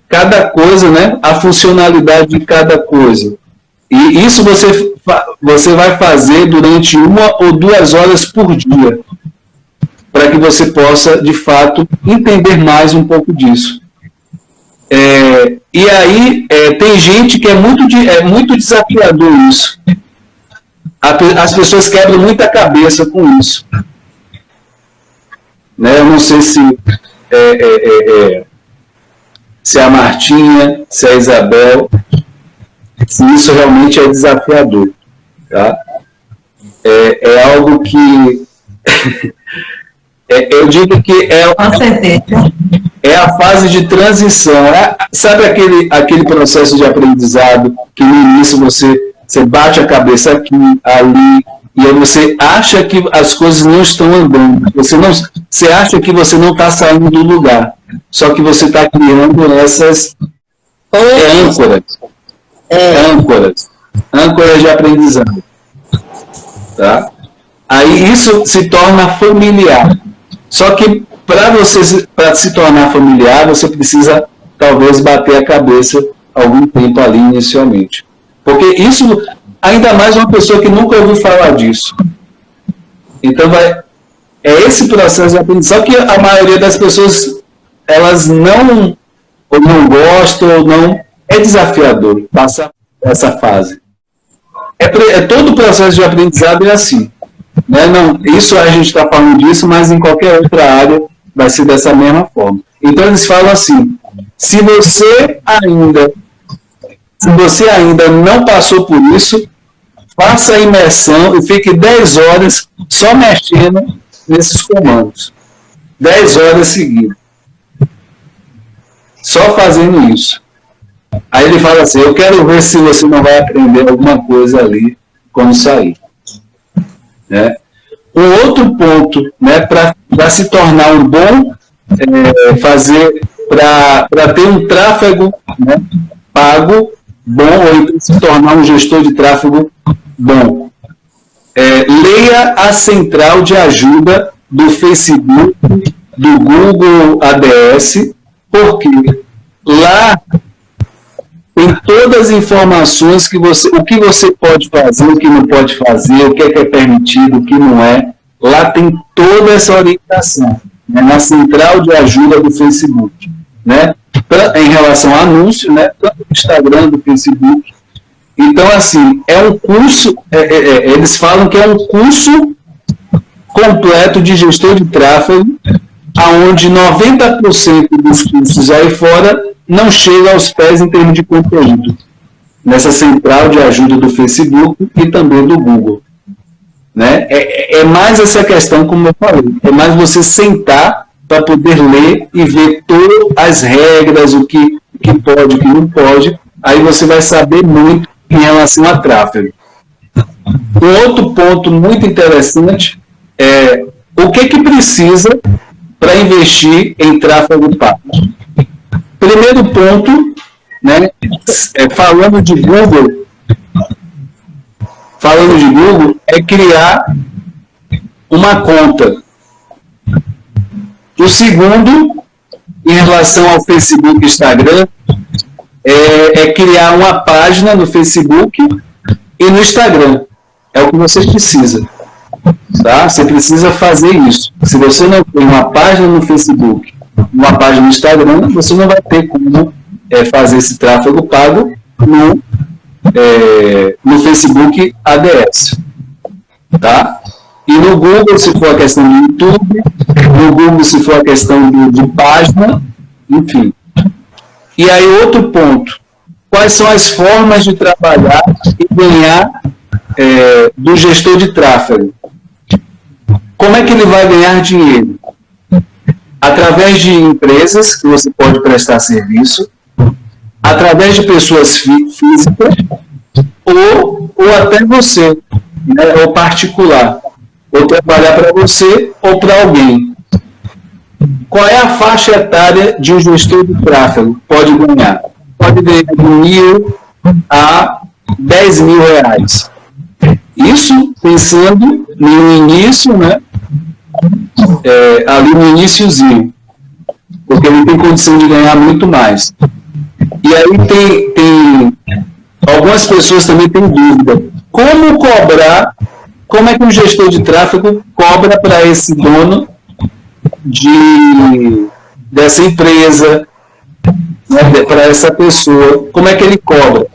cada coisa, né? A funcionalidade de cada coisa. E isso você vai fazer durante 1 ou 2 horas por dia, para que você possa, de fato, entender mais um pouco disso. E aí, tem gente que é muito desafiador isso. As pessoas quebram muita cabeça com isso. Né? Eu não sei se a Martinha, se a Isabel, se isso realmente é desafiador. Tá? É algo que... eu digo que Com certeza. É a fase de transição. Sabe aquele processo de aprendizado que no início você bate a cabeça aqui, ali, e aí você acha que as coisas não estão andando. Você acha que você não está saindo do lugar. Só que você está criando essas âncoras de aprendizado. Tá? Aí isso se torna familiar. Só que para se tornar familiar, você precisa talvez bater a cabeça algum tempo ali inicialmente. Porque isso, ainda mais uma pessoa que nunca ouviu falar disso. Então é esse processo de aprendizado que a maioria das pessoas, elas não gostam, ou não, é desafiador passar essa fase. Todo o processo de aprendizado é assim. Né? Não, isso a gente está falando disso, mas em qualquer outra área vai ser dessa mesma forma. Então eles falam assim, se você ainda não passou por isso, faça a imersão e fique 10 horas só mexendo nesses comandos. 10 horas seguidas. Só fazendo isso. Aí ele fala assim, eu quero ver se você não vai aprender alguma coisa ali quando sair. Né? Um outro ponto, né, para se tornar um bom, para ter um tráfego, né, pago bom, ou se tornar um gestor de tráfego bom. Leia a central de ajuda do Facebook, do Google ADS, porque lá tem todas as informações o que você pode fazer, o que não pode fazer, o que é permitido, o que não é. Lá tem toda essa orientação, né, na central de ajuda do Facebook, né, em relação a anúncio, né, tanto do Instagram, do Facebook. Então, assim, é um curso, eles falam que é um curso completo de gestor de tráfego, onde 90% dos cursos aí fora não chega aos pés em termos de conteúdo, nessa central de ajuda do Facebook e também do Google. Né? É mais essa questão, como eu falei, é mais você sentar para poder ler e ver todas as regras, o que pode, o que não pode, aí você vai saber muito em relação a tráfego. Um outro ponto muito interessante é o que precisa para investir em tráfego pago. Primeiro ponto, né, falando de Google, é criar uma conta. O segundo, em relação ao Facebook e Instagram, é criar uma página no Facebook e no Instagram. É o que você precisa. Tá? Você precisa fazer isso. Se você não tem uma página no Facebook, uma página no Instagram, você não vai ter como fazer esse tráfego pago no Facebook ADS. Tá? E no Google, se for a questão do YouTube, no Google, se for a questão de página, enfim. E aí, outro ponto. Quais são as formas de trabalhar e ganhar do gestor de tráfego? Como é que ele vai ganhar dinheiro? Através de empresas que você pode prestar serviço, através de pessoas físicas, ou até você, né, ou particular, ou trabalhar para você ou para alguém. Qual é a faixa etária de um gestor de tráfego? Pode ganhar. Pode ganhar de 1.000 a 10 mil reais. Isso pensando no início, né? Ali no iniciozinho, porque ele tem condição de ganhar muito mais. E aí tem algumas pessoas também têm dúvida. Como cobrar, como é que um gestor de tráfego cobra para esse dono dessa empresa, né, para essa pessoa, como é que ele cobra?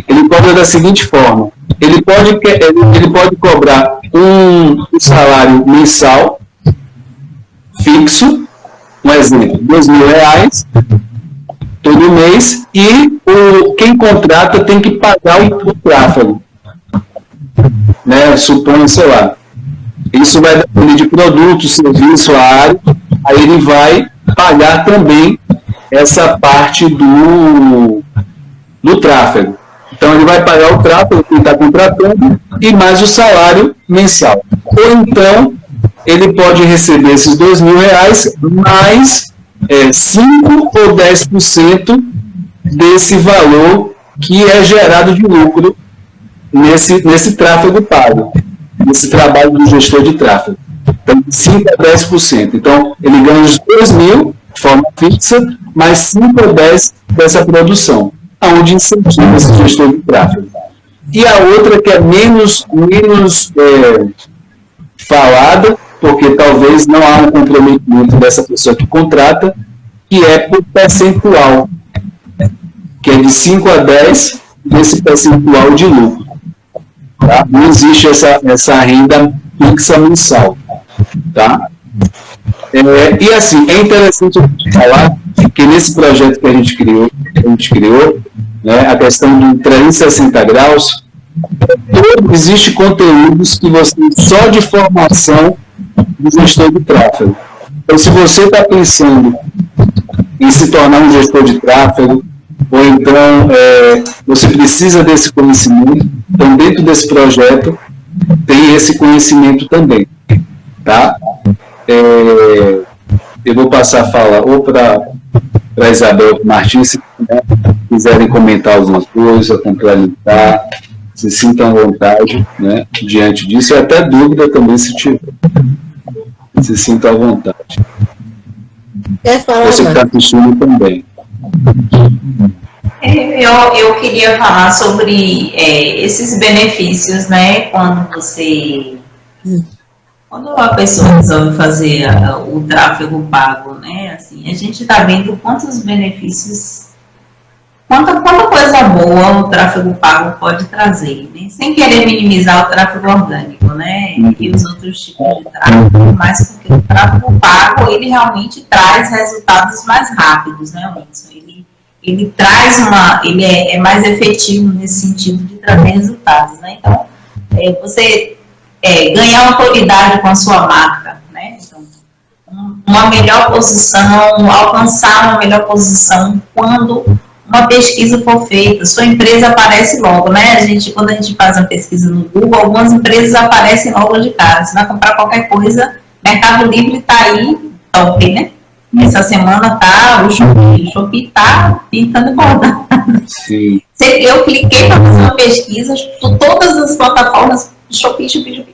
Ele cobra da seguinte forma: ele pode cobrar um salário mensal fixo, um exemplo, 2 mil reais todo mês, e quem contrata tem que pagar o tráfego, né? Suponho, sei lá, isso vai depender de produto, serviço, a área, aí ele vai pagar também essa parte do tráfego. Então, ele vai pagar o tráfego que ele está contratando e mais o salário mensal. Ou então, ele pode receber esses 2 mil reais mais 5 ou 10% desse valor que é gerado de lucro nesse tráfego pago, nesse trabalho do gestor de tráfego. Então, 5 a 10%. Então, ele ganha os 2 mil de forma fixa, mais 5 ou 10 dessa produção, onde incentiva esse gestor de tráfego. E a outra que é menos falada, porque talvez não há um comprometimento dessa pessoa que contrata, que é por percentual, que é de 5 a 10 desse percentual de lucro. Tá? Não existe essa renda fixa mensal. Tá? E assim, é interessante falar que nesse projeto que a gente criou, né, a questão do 360 graus, existe conteúdos que você, só de formação do gestor de tráfego. Então, se você está pensando em se tornar um gestor de tráfego, ou então você precisa desse conhecimento, então dentro desse projeto tem esse conhecimento também. Tá? Eu vou passar a fala ou para a Isabel Martins, se quiserem comentar alguma coisa, complementar, se sintam à vontade, né, diante disso, e até dúvida também, se tiver. Se sintam à vontade. Você que está assistindo também. Eu queria falar sobre esses benefícios, né, quando a pessoa resolve fazer o tráfego pago, né, assim, a gente está vendo quantos benefícios, quanta coisa boa o tráfego pago pode trazer, né, sem querer minimizar o tráfego orgânico, né, e os outros tipos de tráfego, mas porque o tráfego pago, ele realmente traz resultados mais rápidos, né, Wilson? Ele traz ele é mais efetivo nesse sentido de trazer resultados, né, então, você ganhar autoridade com a sua marca, né? Então, uma melhor posição, alcançar uma melhor posição quando uma pesquisa for feita, sua empresa aparece logo, né? Quando a gente faz uma pesquisa no Google, algumas empresas aparecem logo de cara. Você vai comprar qualquer coisa, Mercado Livre está aí, top, né? Essa semana o Shopee está pintando bordado. Sim. Eu cliquei para fazer uma pesquisa, todas as plataformas, Shopee,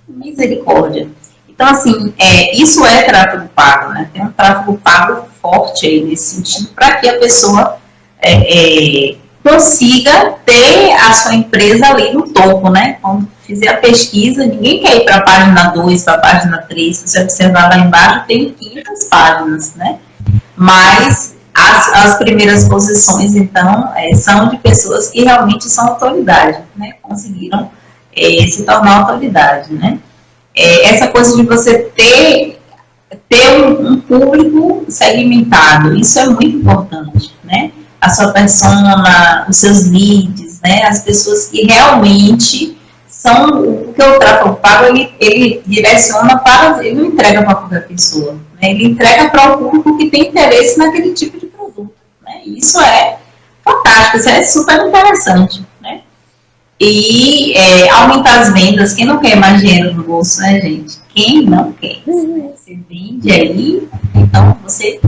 misericórdia. Então, assim, isso é tráfego pago, né? Tem um tráfego pago forte aí nesse sentido, para que a pessoa consiga ter a sua empresa ali no topo, né? Quando fizer a pesquisa, ninguém quer ir para a página 2, para a página 3, se você observar lá embaixo, tem 500 páginas, né? Mas as primeiras posições, então, são de pessoas que realmente são autoridade, né? Conseguiram se tornar autoridade, né? Essa coisa de você ter um público segmentado, isso é muito importante, né? A sua persona, os seus leads, né? As pessoas que realmente são, porque o tráfego pago, ele direciona ele não entrega para qualquer pessoa, né? Ele entrega para o público que tem interesse naquele tipo de produto, né? Isso é fantástico, isso é super interessante, né? E aumentar as vendas. Quem não quer mais dinheiro no bolso, né, gente? Quem não quer? Você vende aí, então você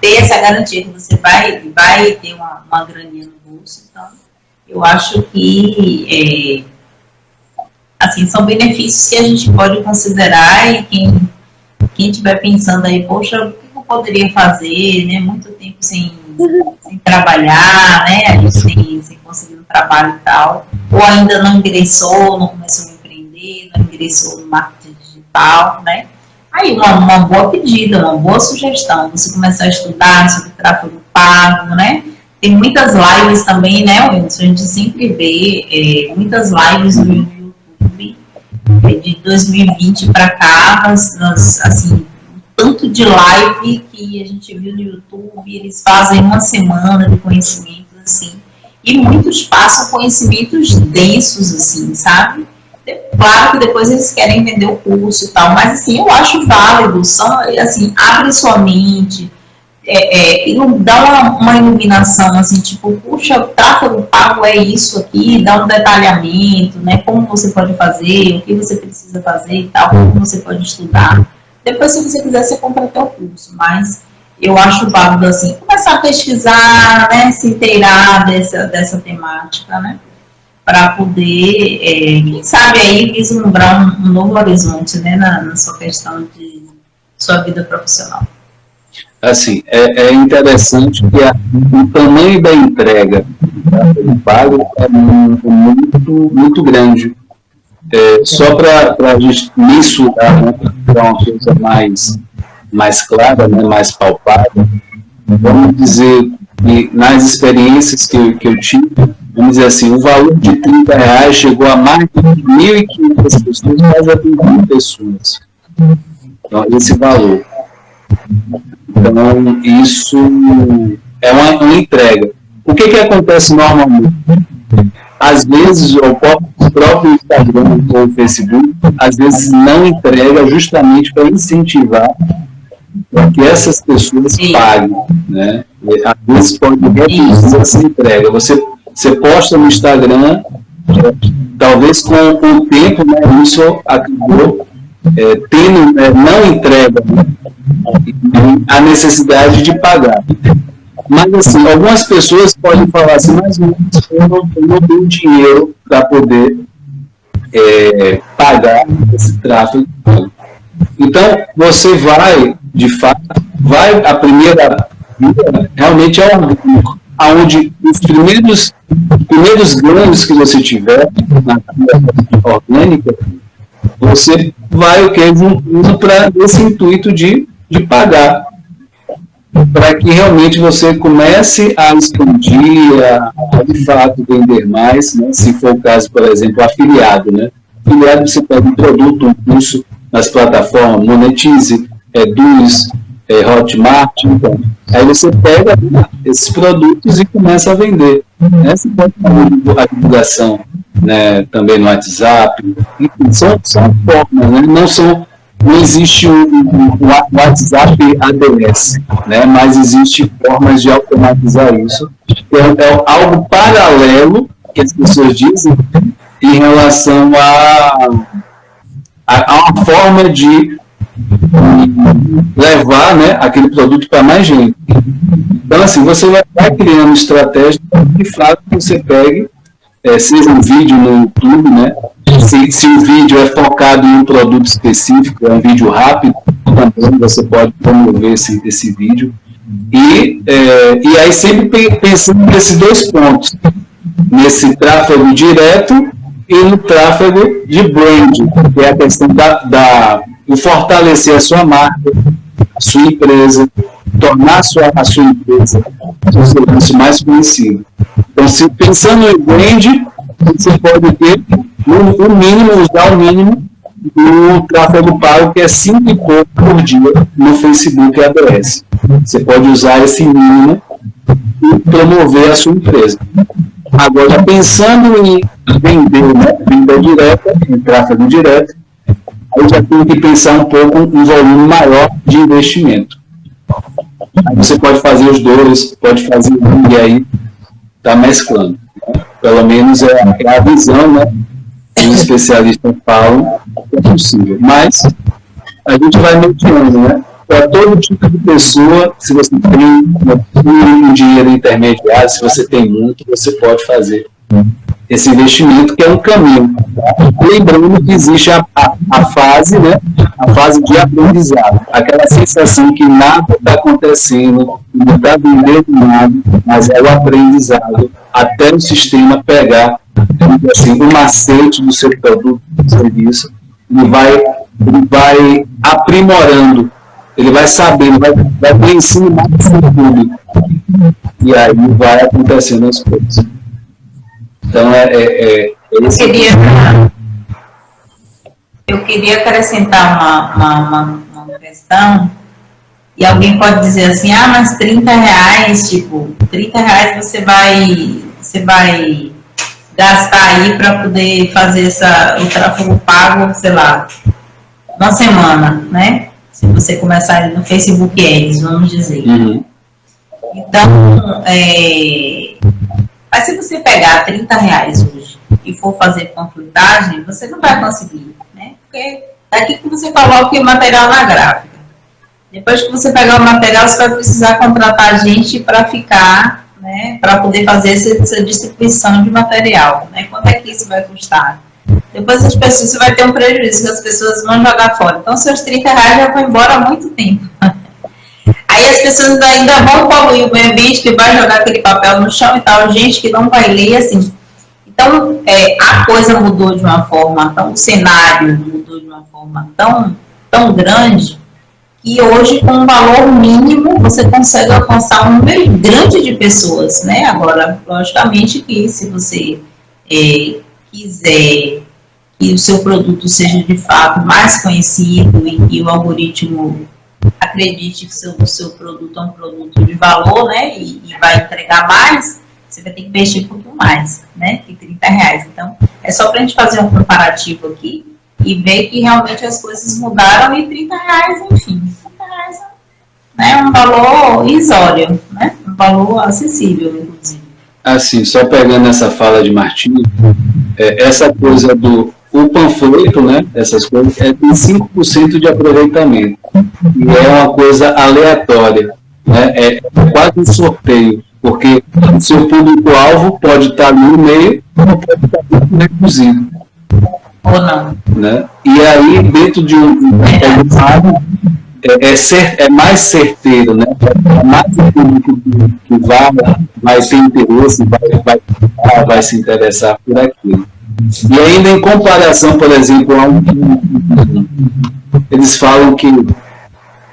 ter essa garantia que você vai ter uma graninha no bolso. Então, eu acho que assim, são benefícios que a gente pode considerar, e quem estiver pensando aí, poxa, o que eu poderia fazer, né? Muito tempo sem trabalhar, né? A gente sem conseguir um trabalho e tal, ou ainda não ingressou, não começou a empreender, não ingressou no marketing digital, né? Aí uma boa pedida, uma boa sugestão, você começar a estudar sobre tráfego pago, né? Tem muitas lives também, né, Wilson? A gente sempre vê muitas lives no YouTube de 2020 para cá, assim, tanto de live que a gente viu no YouTube, eles fazem uma semana de conhecimentos, assim, e muitos passam conhecimentos densos, assim, sabe? Claro que depois eles querem vender o curso e tal, mas assim, eu acho válido, assim, abre sua mente, e não dá uma iluminação, assim, tipo, puxa, o tráfego pago é isso aqui, dá um detalhamento, né, como você pode fazer, o que você precisa fazer e tal, como você pode estudar. Depois, se você quiser, você compra até o curso, mas eu acho válido, assim, começar a pesquisar, né, se inteirar dessa temática, né, para poder, quem sabe aí, vislumbrar um novo horizonte, né, na sua questão de sua vida profissional. Assim, é interessante que o tamanho da entrega do pago é muito grande. Só para a gente mensurar, né, para uma coisa mais clara, né, mais palpável, vamos dizer que nas experiências que eu tive, vamos dizer assim, o valor de R$30 chegou a mais de 1.500 pessoas, mais de 1.000 pessoas. Então, esse valor. Então, isso é uma entrega. O que acontece normalmente? Às vezes, o próprio Instagram ou o Facebook, às vezes não entrega justamente para incentivar que essas pessoas paguem, né? Às vezes pode reduzir essa entrega. Você posta no Instagram, talvez com o tempo, né, isso acabou tendo, não entrega, né, a necessidade de pagar. Mas, assim, algumas pessoas podem falar assim, mas eu não tenho dinheiro para poder pagar esse tráfego. Então, você vai, de fato, a primeira vida realmente é orgânico, onde os primeiros ganhos que você tiver na vida orgânica, você vai indo para esse intuito de pagar, para que realmente você comece a expandir, a de fato vender mais, né? Se for o caso, por exemplo, afiliado, né? Afiliado, você pega um produto, um curso nas plataformas, Monetize, Eduz, Hotmart, então, aí você pega esses produtos e começa a vender, né? Você pode fazer a divulgação, né, também no WhatsApp, enfim, são formas, né? Não existe o WhatsApp ADS, né? Mas existe formas de automatizar isso. É algo paralelo que as pessoas dizem em relação a uma forma de levar, né, aquele produto para mais gente. Então, assim, você vai criando estratégia de fato que você pegue, seja um vídeo no YouTube, né? Se o vídeo é focado em um produto específico, é um vídeo rápido, também você pode promover esse vídeo. E aí sempre pensando nesses dois pontos, nesse tráfego direto e no tráfego de brand, que é a questão de fortalecer a sua marca, a sua empresa, tornar a sua empresa, seu serviço mais conhecido. Então, se pensando em brand, você pode ter o mínimo, usar o mínimo do tráfego pago, que é 5 e pouco por dia no Facebook e ADS. Você pode usar esse mínimo e promover a sua empresa. Agora, pensando em vender, né, venda direta, em tráfego direto, aí já tem que pensar um pouco um volume maior de investimento. Aí você pode fazer os dois, pode fazer um, e aí está mesclando. Pelo menos é a visão, né? Os especialistas falam que é possível. Mas a gente vai mediando, né? Para todo tipo de pessoa, se você tem um dinheiro intermediário, se você tem muito, você pode fazer esse investimento, que é um caminho. Lembrando que existe a fase, né, a fase de aprendizado, aquela sensação que nada está acontecendo, não está vendendo nada, mas é o aprendizado até o sistema pegar assim, o macete do seu produto, do serviço, e vai aprimorando, ele vai sabendo, vai conhecendo mais o seu público, e aí vai acontecendo as coisas. Então, eu queria acrescentar uma questão, e alguém pode dizer assim, mas R$30, tipo, R$30 você vai gastar aí para poder fazer o tráfego pago, sei lá, uma semana, né? Se você começar no Facebook Ads, vamos dizer. Uhum. Então, mas se você pegar R$30 hoje e for fazer panfletagem, você não vai conseguir, né? Porque daqui que você coloca o material na gráfica. Depois que você pegar o material, você vai precisar contratar gente para ficar, né? Para poder fazer essa distribuição de material, né? Quanto é que isso vai custar? Depois as pessoas, você vai ter um prejuízo que as pessoas vão jogar fora. Então, seus R$30 já vão embora há muito tempo. Aí as pessoas ainda vão poluir o meio ambiente, que vai jogar aquele papel no chão e tal, gente que não vai ler, assim. Então, a coisa mudou de uma forma, o cenário mudou de uma forma tão grande, que hoje, com um valor mínimo, você consegue alcançar um número grande de pessoas, né? Agora, logicamente que se você quiser que o seu produto seja, de fato, mais conhecido e que o algoritmo acredite que o seu produto é um produto de valor, né, e vai entregar mais, você vai ter que investir um pouquinho mais, né, que R$30. Então, é só para a gente fazer um comparativo aqui e ver que realmente as coisas mudaram e R$30, enfim, R$30 é um valor irrisório, né, um valor acessível, inclusive. Assim, só pegando essa fala de Martinho, essa coisa o panfleto, né, essas coisas, tem 5% de aproveitamento. E é uma coisa aleatória, né, é quase um sorteio, porque o seu público-alvo pode estar no meio ou pode estar muito reduzido. Ou não. Né? E aí, dentro de um mercado, é mais certeiro, né? É mais o público que vai ter interesse, vai se interessar por aquilo. E ainda em comparação, por exemplo, eles falam que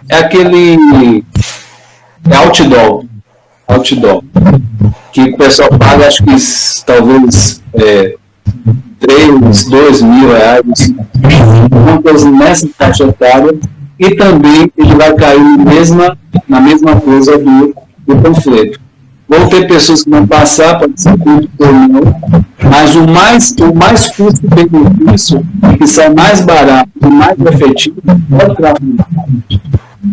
é aquele outdoor, que o pessoal paga, acho que talvez 3, 2 mil reais, uma coisa nessa faixa etária, e também ele vai cair na mesma coisa do panfleto. Vão ter pessoas que vão passar, pode ser curto ou não, mas o mais custo-benefício, que sai mais barato e mais efetivo, é o tráfego.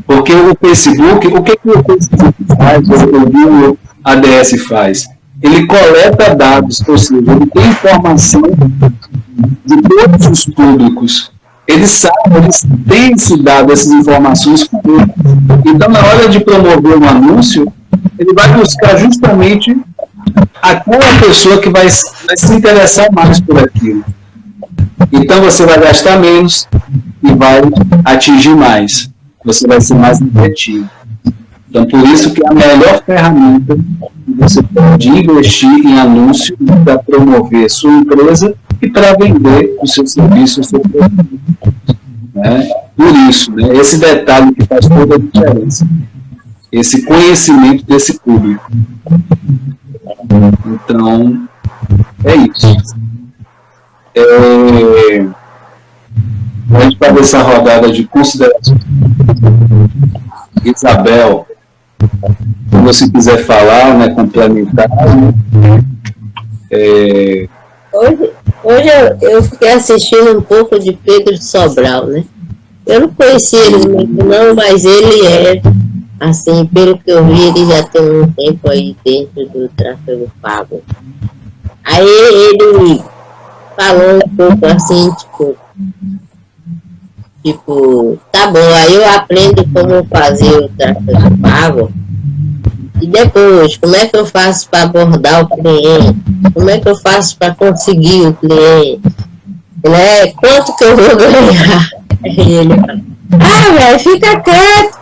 Porque o Facebook, o que o Facebook faz, o Google ADS faz? Ele coleta dados, ou seja, ele tem informação de todos os públicos. Eles têm esse dado, essas informações com ele. Então, na hora de promover um anúncio, ele vai buscar justamente aquela pessoa que vai se interessar mais por aquilo. Então, você vai gastar menos e vai atingir mais. Você vai ser mais efetivo. Então, por isso que a melhor ferramenta que você pode investir em anúncio para promover sua empresa e para vender o seu serviço, o seu produto. Né? Por isso, né, esse detalhe que faz toda a diferença. Esse conhecimento desse público. Então, é isso. A gente fazer essa rodada de considerações. Isabel, se você quiser falar, né, complementar. Hoje eu fiquei assistindo um pouco de Pedro Sobral, né? Eu não conhecia ele muito não, mas ele assim, pelo que eu vi, ele já tem um tempo aí dentro do tráfego pago. Aí ele falou um pouco assim, tipo, tá bom, aí eu aprendo como fazer o tráfego pago, E depois, como é que eu faço para abordar o cliente? Como é que eu faço para conseguir o cliente? Né? Quanto que eu vou ganhar? Aí ele fala, velho, fica quieto.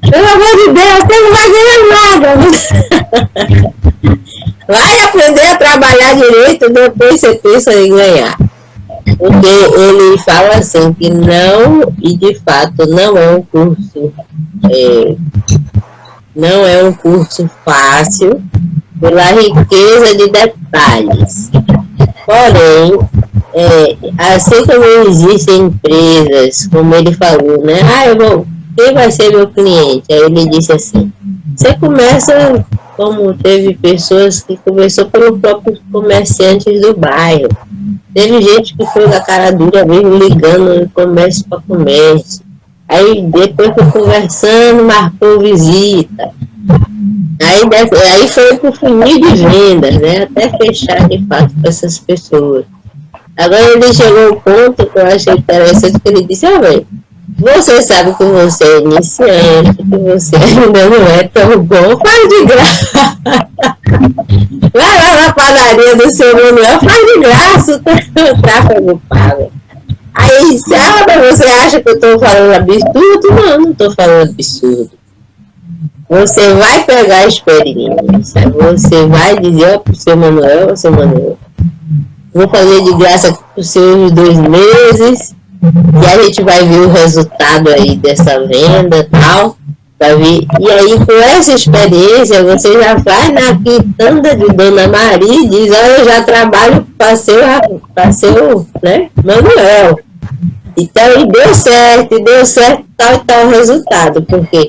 Pelo amor de Deus, você não vai ganhar nada. Vai aprender a trabalhar direito, depois você pensa em ganhar. Porque ele fala assim, que não, e de fato não é um curso, não é um curso fácil, pela riqueza de detalhes. Porém, assim como existem empresas, como ele falou, né? Quem vai ser meu cliente? Aí ele disse assim, você começa, como teve pessoas que começou pelos próprios comerciantes do bairro. Teve gente que foi da cara dura mesmo, ligando comércio para comércio. Aí depois foi conversando, marcou visita. Aí foi pro funil de vendas, né? Até fechar de fato com essas pessoas. Agora ele chegou ao ponto que eu achei interessante, que ele disse, velho, você sabe que você é iniciante, que você ainda não é tão bom, faz de graça. Vai lá na padaria do seu Manuel, faz de graça o tráfego pago. Aí, você acha que eu estou falando absurdo? Não estou falando absurdo. Você vai pegar a experiência, você vai dizer para o seu Manuel, vou fazer de graça para os seus 2 meses, e a gente vai ver o resultado aí dessa venda e tal. Vai ver. E aí, com essa experiência, você já vai na quitanda de Dona Maria e diz, olha, eu já trabalho para seu, né, Manuel. Então, e deu certo, tal e tal resultado, porque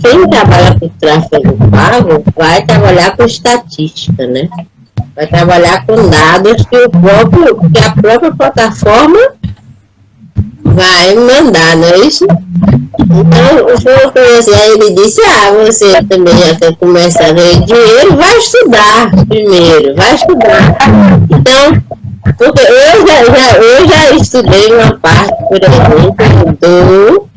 quem trabalha com tráfego pago vai trabalhar com estatística, né? Vai trabalhar com dados que a própria plataforma vai mandar, não é isso? Então, foi assim, aí ele disse, você também já quer começar a ganhar dinheiro, vai estudar primeiro, vai estudar. Então, porque eu já estudei uma parte, por exemplo, do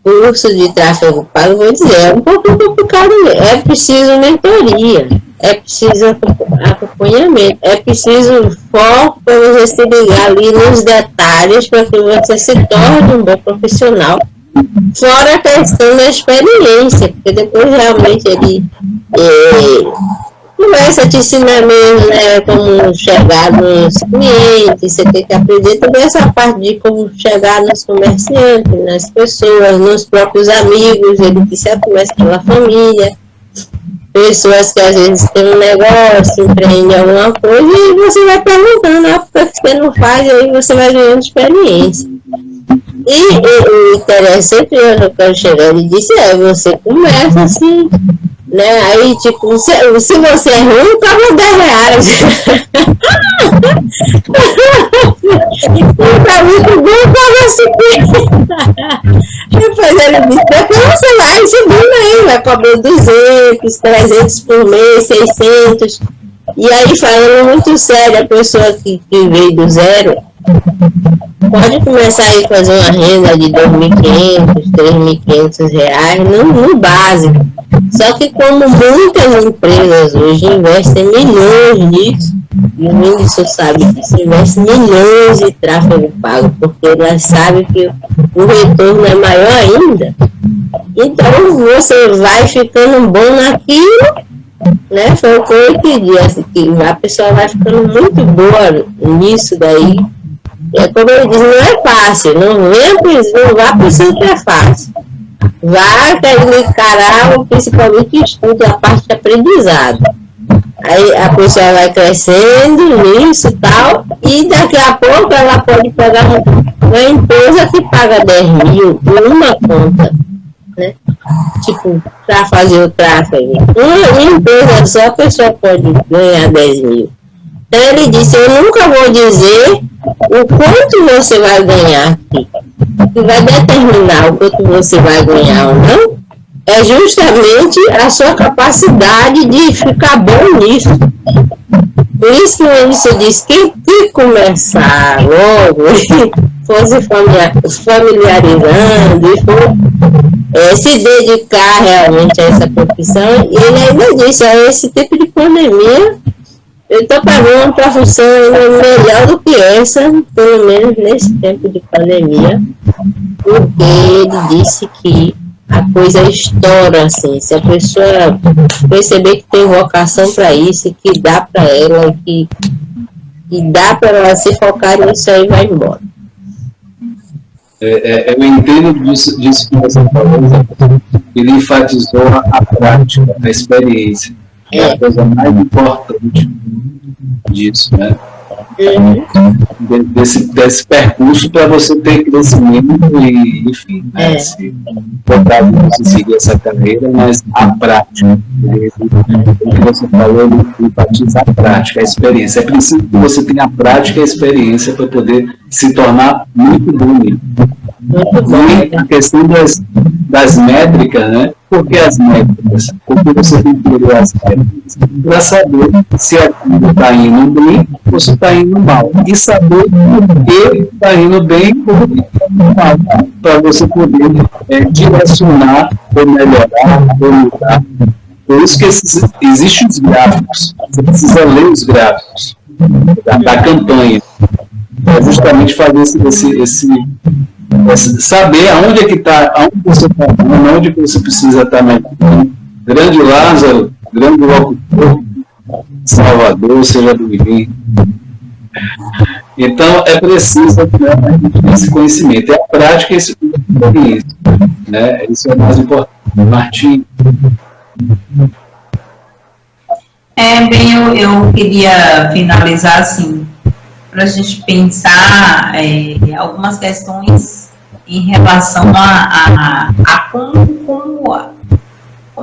curso de tráfego pago, vou dizer, é um pouco complicado mesmo, é preciso mentoria, é preciso acompanhamento, é preciso foco para você se ligar ali nos detalhes para que você se torne um bom profissional, fora a questão da experiência, porque depois realmente ele começa a te ensinar mesmo, né, como chegar nos clientes, você tem que aprender também essa parte de como chegar nos comerciantes, nas pessoas, nos próprios amigos, ele disse, começa pela família, pessoas que às vezes têm um negócio, empreendem alguma coisa, e você vai perguntando, por que você não faz, e aí você vai ganhando experiência. E o interessante, eu quero chegar, ele disse, você começa assim, né, aí tipo, se você é ruim, paga 10 reais. Tá muito bom, paga 50. Depois ele disse, depois você vai subindo aí, vai cobrar 200, 300 por mês, 600. E aí, falando muito sério, a pessoa que veio do zero, pode começar aí a fazer uma renda de 2.500, 3.500 reais no básico. Só que como muitas empresas hoje investem milhões nisso, e o Whindersson sabe disso, investem milhões de tráfego pago, porque elas sabem que o retorno é maior ainda. Então você vai ficando bom naquilo, né? Foi o que eu entendi, assim, que a pessoa vai ficando muito boa nisso daí. Como ele diz, não é fácil, não vá pensando que é fácil. Vai encarar, principalmente estudo, a parte de aprendizado. Aí a pessoa vai crescendo nisso e tal, e daqui a pouco ela pode pegar uma empresa que paga 10 mil por uma conta, né? Tipo, para fazer o tráfego. Uma empresa só a pessoa pode ganhar 10 mil. Então ele disse, eu nunca vou dizer o quanto você vai ganhar aqui. O que vai determinar o quanto você vai ganhar ou não é justamente a sua capacidade de ficar bom nisso. Por isso que o Whindersson disse que tem que começar logo, for se familiarizando e for se dedicar realmente a essa profissão. E ele ainda disse, esse tipo de pandemia, eu estou pagando uma profissão melhor do que essa, pelo menos nesse tempo de pandemia, porque ele disse que a coisa estoura, assim, se a pessoa perceber que tem vocação para isso, que dá para ela, que dá para ela se focar nisso aí, vai embora. Eu entendo disso que você falou, ele enfatizou a prática, a experiência, é a coisa mais importante disso, né? Desse percurso para você ter crescimento e, enfim, né, se vontade de você seguir essa carreira, mas a prática, o que você falou, ele enfatiza a prática, a experiência. É preciso que você tenha a prática e a experiência para poder se tornar muito bom. E a questão das métricas, né? Por que as métricas? Porque você tem que ter as métricas para saber se aquilo está indo bem ou se está indo mal. E saber por que está indo bem ou está indo mal. Para você poder direcionar ou melhorar ou mudar. Por isso que existem os gráficos. Você precisa ler os gráficos da campanha. É justamente fazer saber aonde é que está, aonde você está, aonde você precisa estar mais. Grande Lázaro, grande locutor, Salvador, seja bem-vindo. Então, é preciso esse conhecimento, é a prática e esse experiência, né? Isso é o mais importante. Martim. Bem, eu queria finalizar assim, para a gente pensar algumas questões em relação a como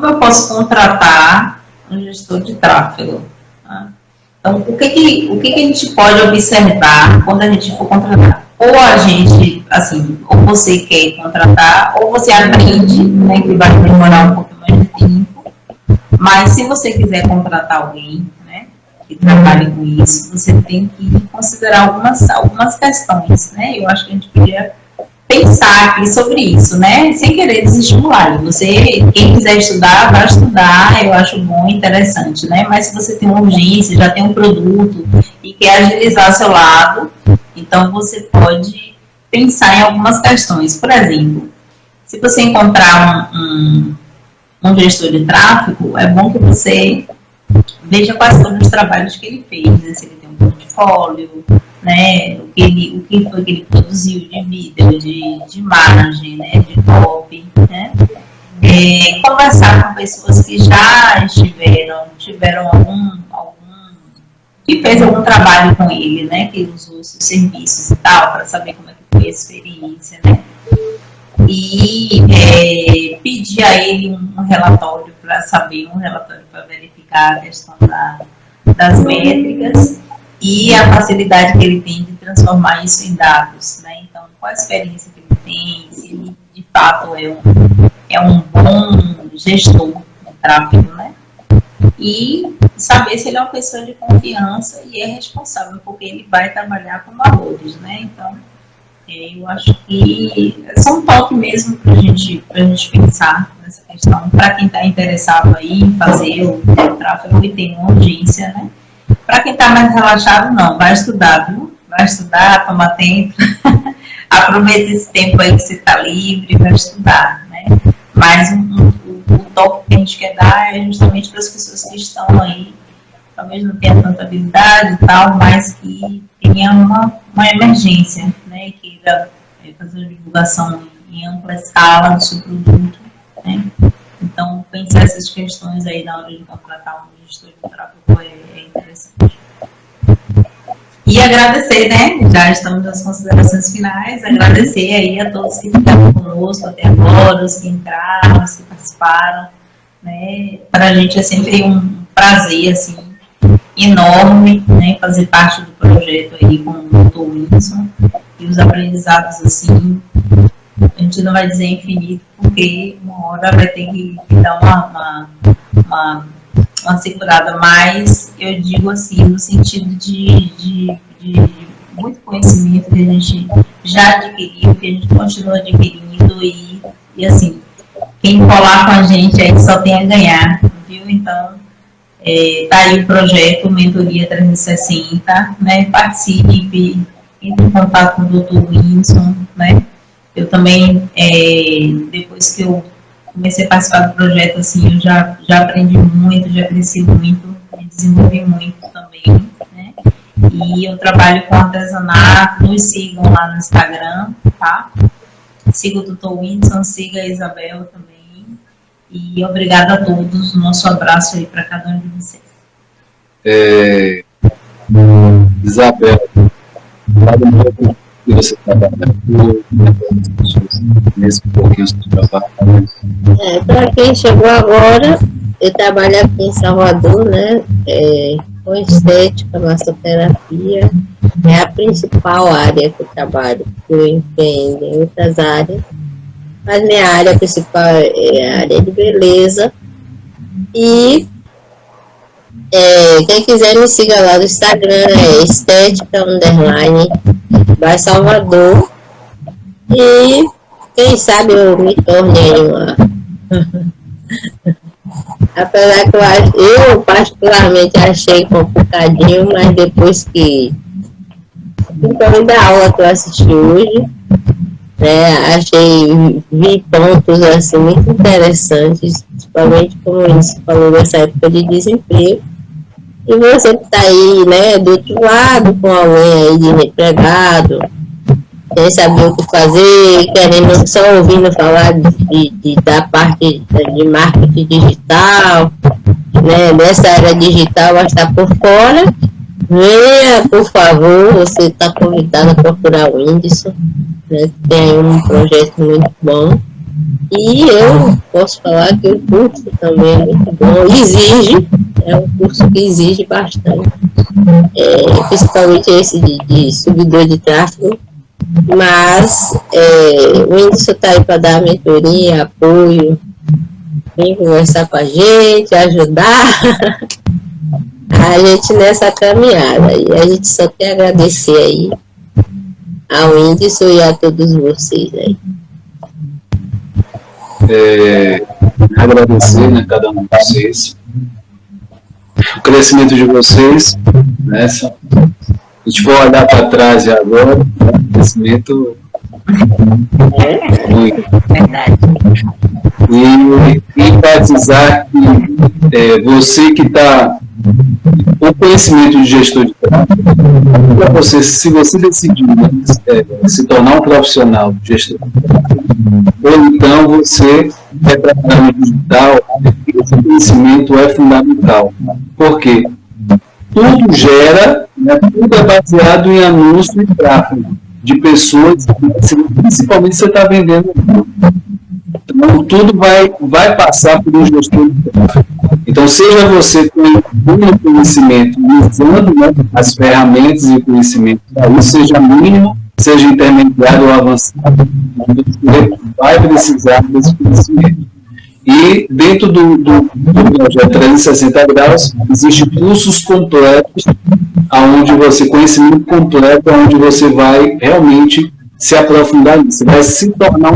eu posso contratar um gestor de tráfego. Tá? Então, o que a gente pode observar quando a gente for contratar? Ou a gente, assim, ou você quer contratar, ou você aprende, né, que vai demorar um pouco mais de tempo, mas se você quiser contratar alguém, que trabalhe com isso, você tem que considerar algumas questões, né? Eu acho que a gente podia pensar aqui sobre isso, né? Sem querer desestimular. Quem quiser estudar, vai estudar, eu acho bom e interessante, né? Mas se você tem uma urgência, já tem um produto e quer agilizar seu lado, então você pode pensar em algumas questões. Por exemplo, se você encontrar um gestor de tráfego, é bom que você veja quais foram os trabalhos que ele fez, né? Se ele tem um portfólio, né? O que foi que ele produziu de vídeo, de imagem, né? De copy, né? Conversar com pessoas que já tiveram que fez algum trabalho com ele, né? Que usou os seus serviços e tal, para saber como é que foi a experiência, né? E pedir a ele um relatório para verificar a questão das métricas e a facilidade que ele tem de transformar isso em dados, né? Então, qual a experiência que ele tem, se ele de fato é um bom gestor de tráfego, né? E saber se ele é uma pessoa de confiança e é responsável, porque ele vai trabalhar com valores, né? Então, eu acho que é só um toque mesmo para a gente pensar nessa questão, para quem está interessado aí em fazer o tráfego e tem uma urgência, né? Para quem está mais relaxado, não, vai estudar, viu? Vai estudar, toma tempo, aproveita esse tempo aí que você está livre, vai estudar, né? Mas o toque que a gente quer dar é justamente para as pessoas que estão aí, talvez não tenha tanta habilidade e tal, mas que tenha uma emergência, né? Que queira fazer uma divulgação em ampla escala do seu produto, né? Então, pensar essas questões aí na hora de contratar um gestor de tráfego é interessante. E agradecer, né? Já estamos nas considerações finais, agradecer aí a todos que ficaram conosco até agora, os que entraram, os que participaram, né? Para a gente é sempre um prazer, assim, enorme, né, fazer parte do projeto aí com o Dr. Wilson, e os aprendizados, assim, a gente não vai dizer infinito, porque uma hora vai ter que dar uma segurada, mas eu digo assim, no sentido de muito conhecimento que a gente já adquiriu, que a gente continua adquirindo e assim, quem colar com a gente aí só tem a ganhar, viu? Então, tá aí o projeto Mentoria 360, né? Participe, entre em contato com o Dr. Whindersson, né? Eu também, depois que eu comecei a participar do projeto, assim, eu já aprendi muito, já cresci muito, me desenvolvi muito também, né? E eu trabalho com artesanato, nos sigam lá no Instagram, tá? Siga o Dr. Whindersson, siga a Isabel também. E obrigada a todos, nosso abraço aí para cada um de vocês. Isabel, fala um pouco que você trabalha nesse pouquinho do trabalho. Para quem chegou agora, eu trabalho aqui em Salvador, né? Com estética, massoterapia, é a principal área que eu trabalho, eu empreendo em outras áreas, mas minha área principal é a área de beleza. E quem quiser me siga lá no Instagram, é estética_by Salvador, e quem sabe eu me torne aí uma... Apesar que eu particularmente achei complicadinho, mas depois que, principalmente da aula que eu assisti hoje, né, vi pontos assim muito interessantes, principalmente como você falou dessa época de desemprego, e você que está aí, né, do outro lado, com alguém aí desempregado, sem saber o que fazer, querendo, só ouvindo falar da parte de marketing digital, né, dessa área digital, mas está por fora, venha, por favor, você está convidado a procurar o Whindersson, né, tem um projeto muito bom, e eu posso falar que o curso também é muito bom, é um curso que exige bastante, principalmente esse de subidor de tráfego, mas o Whindersson está aí para dar mentoria, apoio, vir conversar com a gente, ajudar a gente nessa caminhada. E a gente só quer agradecer aí ao Whindersson e a todos vocês aí. Agradecer, né, cada um de vocês, o crescimento de vocês, né? Se a gente for olhar para trás agora, o crescimento muito. Verdade. E enfatizar que você que está o conhecimento de gestor de tráfego, para você, se você decidir se tornar um profissional de gestor de tráfego, ou então você trabalhar no digital, esse conhecimento é fundamental. Por quê? Tudo gera, né, tudo é baseado em anúncio e tráfego de pessoas, principalmente se você está vendendo. Então, tudo vai passar por um gestor de tráfego. Então, seja você com um conhecimento, usando, né, as ferramentas e o conhecimento, seja mínimo, seja intermediário ou avançado, você vai precisar desse conhecimento. E dentro do projeto 360 graus, existem cursos completos, conhecimento completo, onde você vai realmente se aprofundar nisso. Você vai se tornar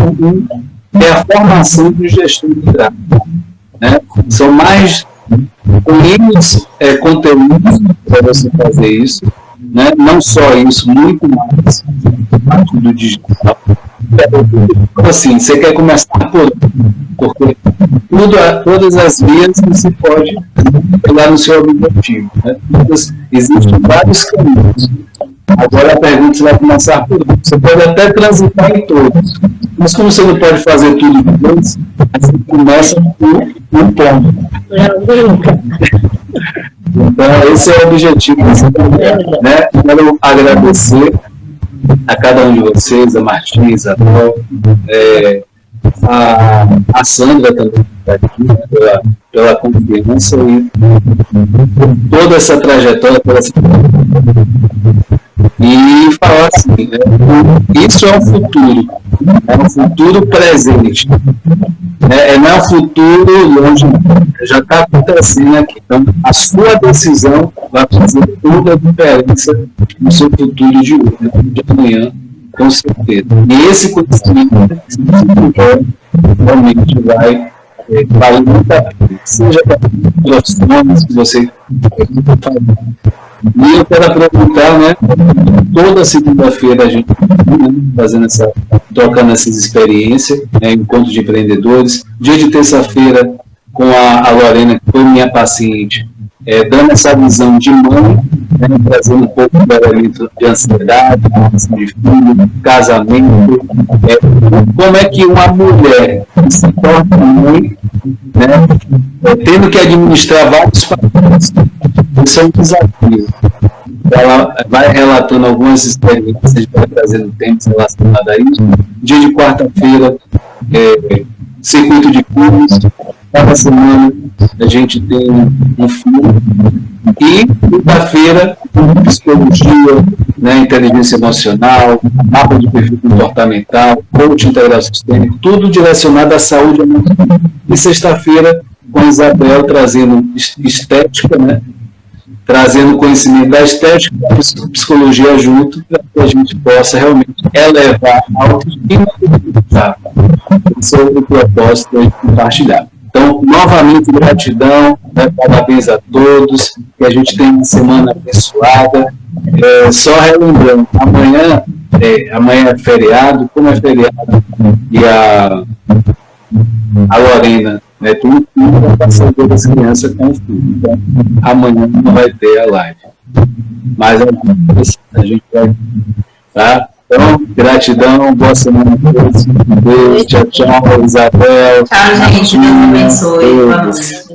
é a formação do gestor de tráfego, né? São mais conteúdos para você fazer isso, né? Não só isso, muito mais parte do digital. Assim, você quer começar porque todas as vias que se pode chegar no seu objetivo, né? Existem vários caminhos. Agora a pergunta, você vai começar por um. Você pode até transitar em todos, mas como você não pode fazer tudo de vez, você começa por um ponto. Então, esse é o objetivo, né? Quero agradecer a cada um de vocês, a Martins, a Dó, a Sandra também que está aqui, né, pela confiança e toda essa trajetória, e falar assim, né, isso é um futuro presente, né, não é um futuro longe, já está acontecendo aqui. Então, a sua decisão vai fazer toda a diferença no seu futuro de hoje, de amanhã, com certeza. E esse conhecimento, se você tiver, realmente vai valer muito a pena, seja para profissões que você está fazendo. E eu quero aproveitar, né? Toda segunda-feira a gente fazendo trocando essas experiências, né, encontro de empreendedores. Dia de terça-feira com a Lorena, que foi minha paciente, dando essa visão de mãe, né, trazendo um pouco do elemento de ansiedade, de filho, casamento, como é que uma mulher que se torna mãe, né, tendo que administrar vários fatores, isso é um desafio. Ela vai relatando algumas experiências, vai trazendo temas relacionados a isso. Dia de quarta-feira, circuito de cursos. Cada semana a gente tem um filme. E quinta-feira, psicologia, né, inteligência emocional, mapa de perfil comportamental, coaching integral sistêmico, tudo direcionado à saúde emocional. E sexta-feira, com a Isabel trazendo estética, né? Trazendo conhecimento da estética e da psicologia junto, para que a gente possa realmente elevar a autoestima do seu propósito de compartilhar. Então, novamente, gratidão, né, parabéns a todos, que a gente tenha uma semana abençoada. Só relembrando, amanhã é feriado, como é feriado, e a Lorena, né, tudo vai passar todas as crianças com o filho. Então, amanhã não vai ter a live. Mas a gente vai. Tá? Então, gratidão, boa semana a todos. Um beijo, tchau, tchau, Isabel. Tchau, gente. Deus abençoe. Boa noite.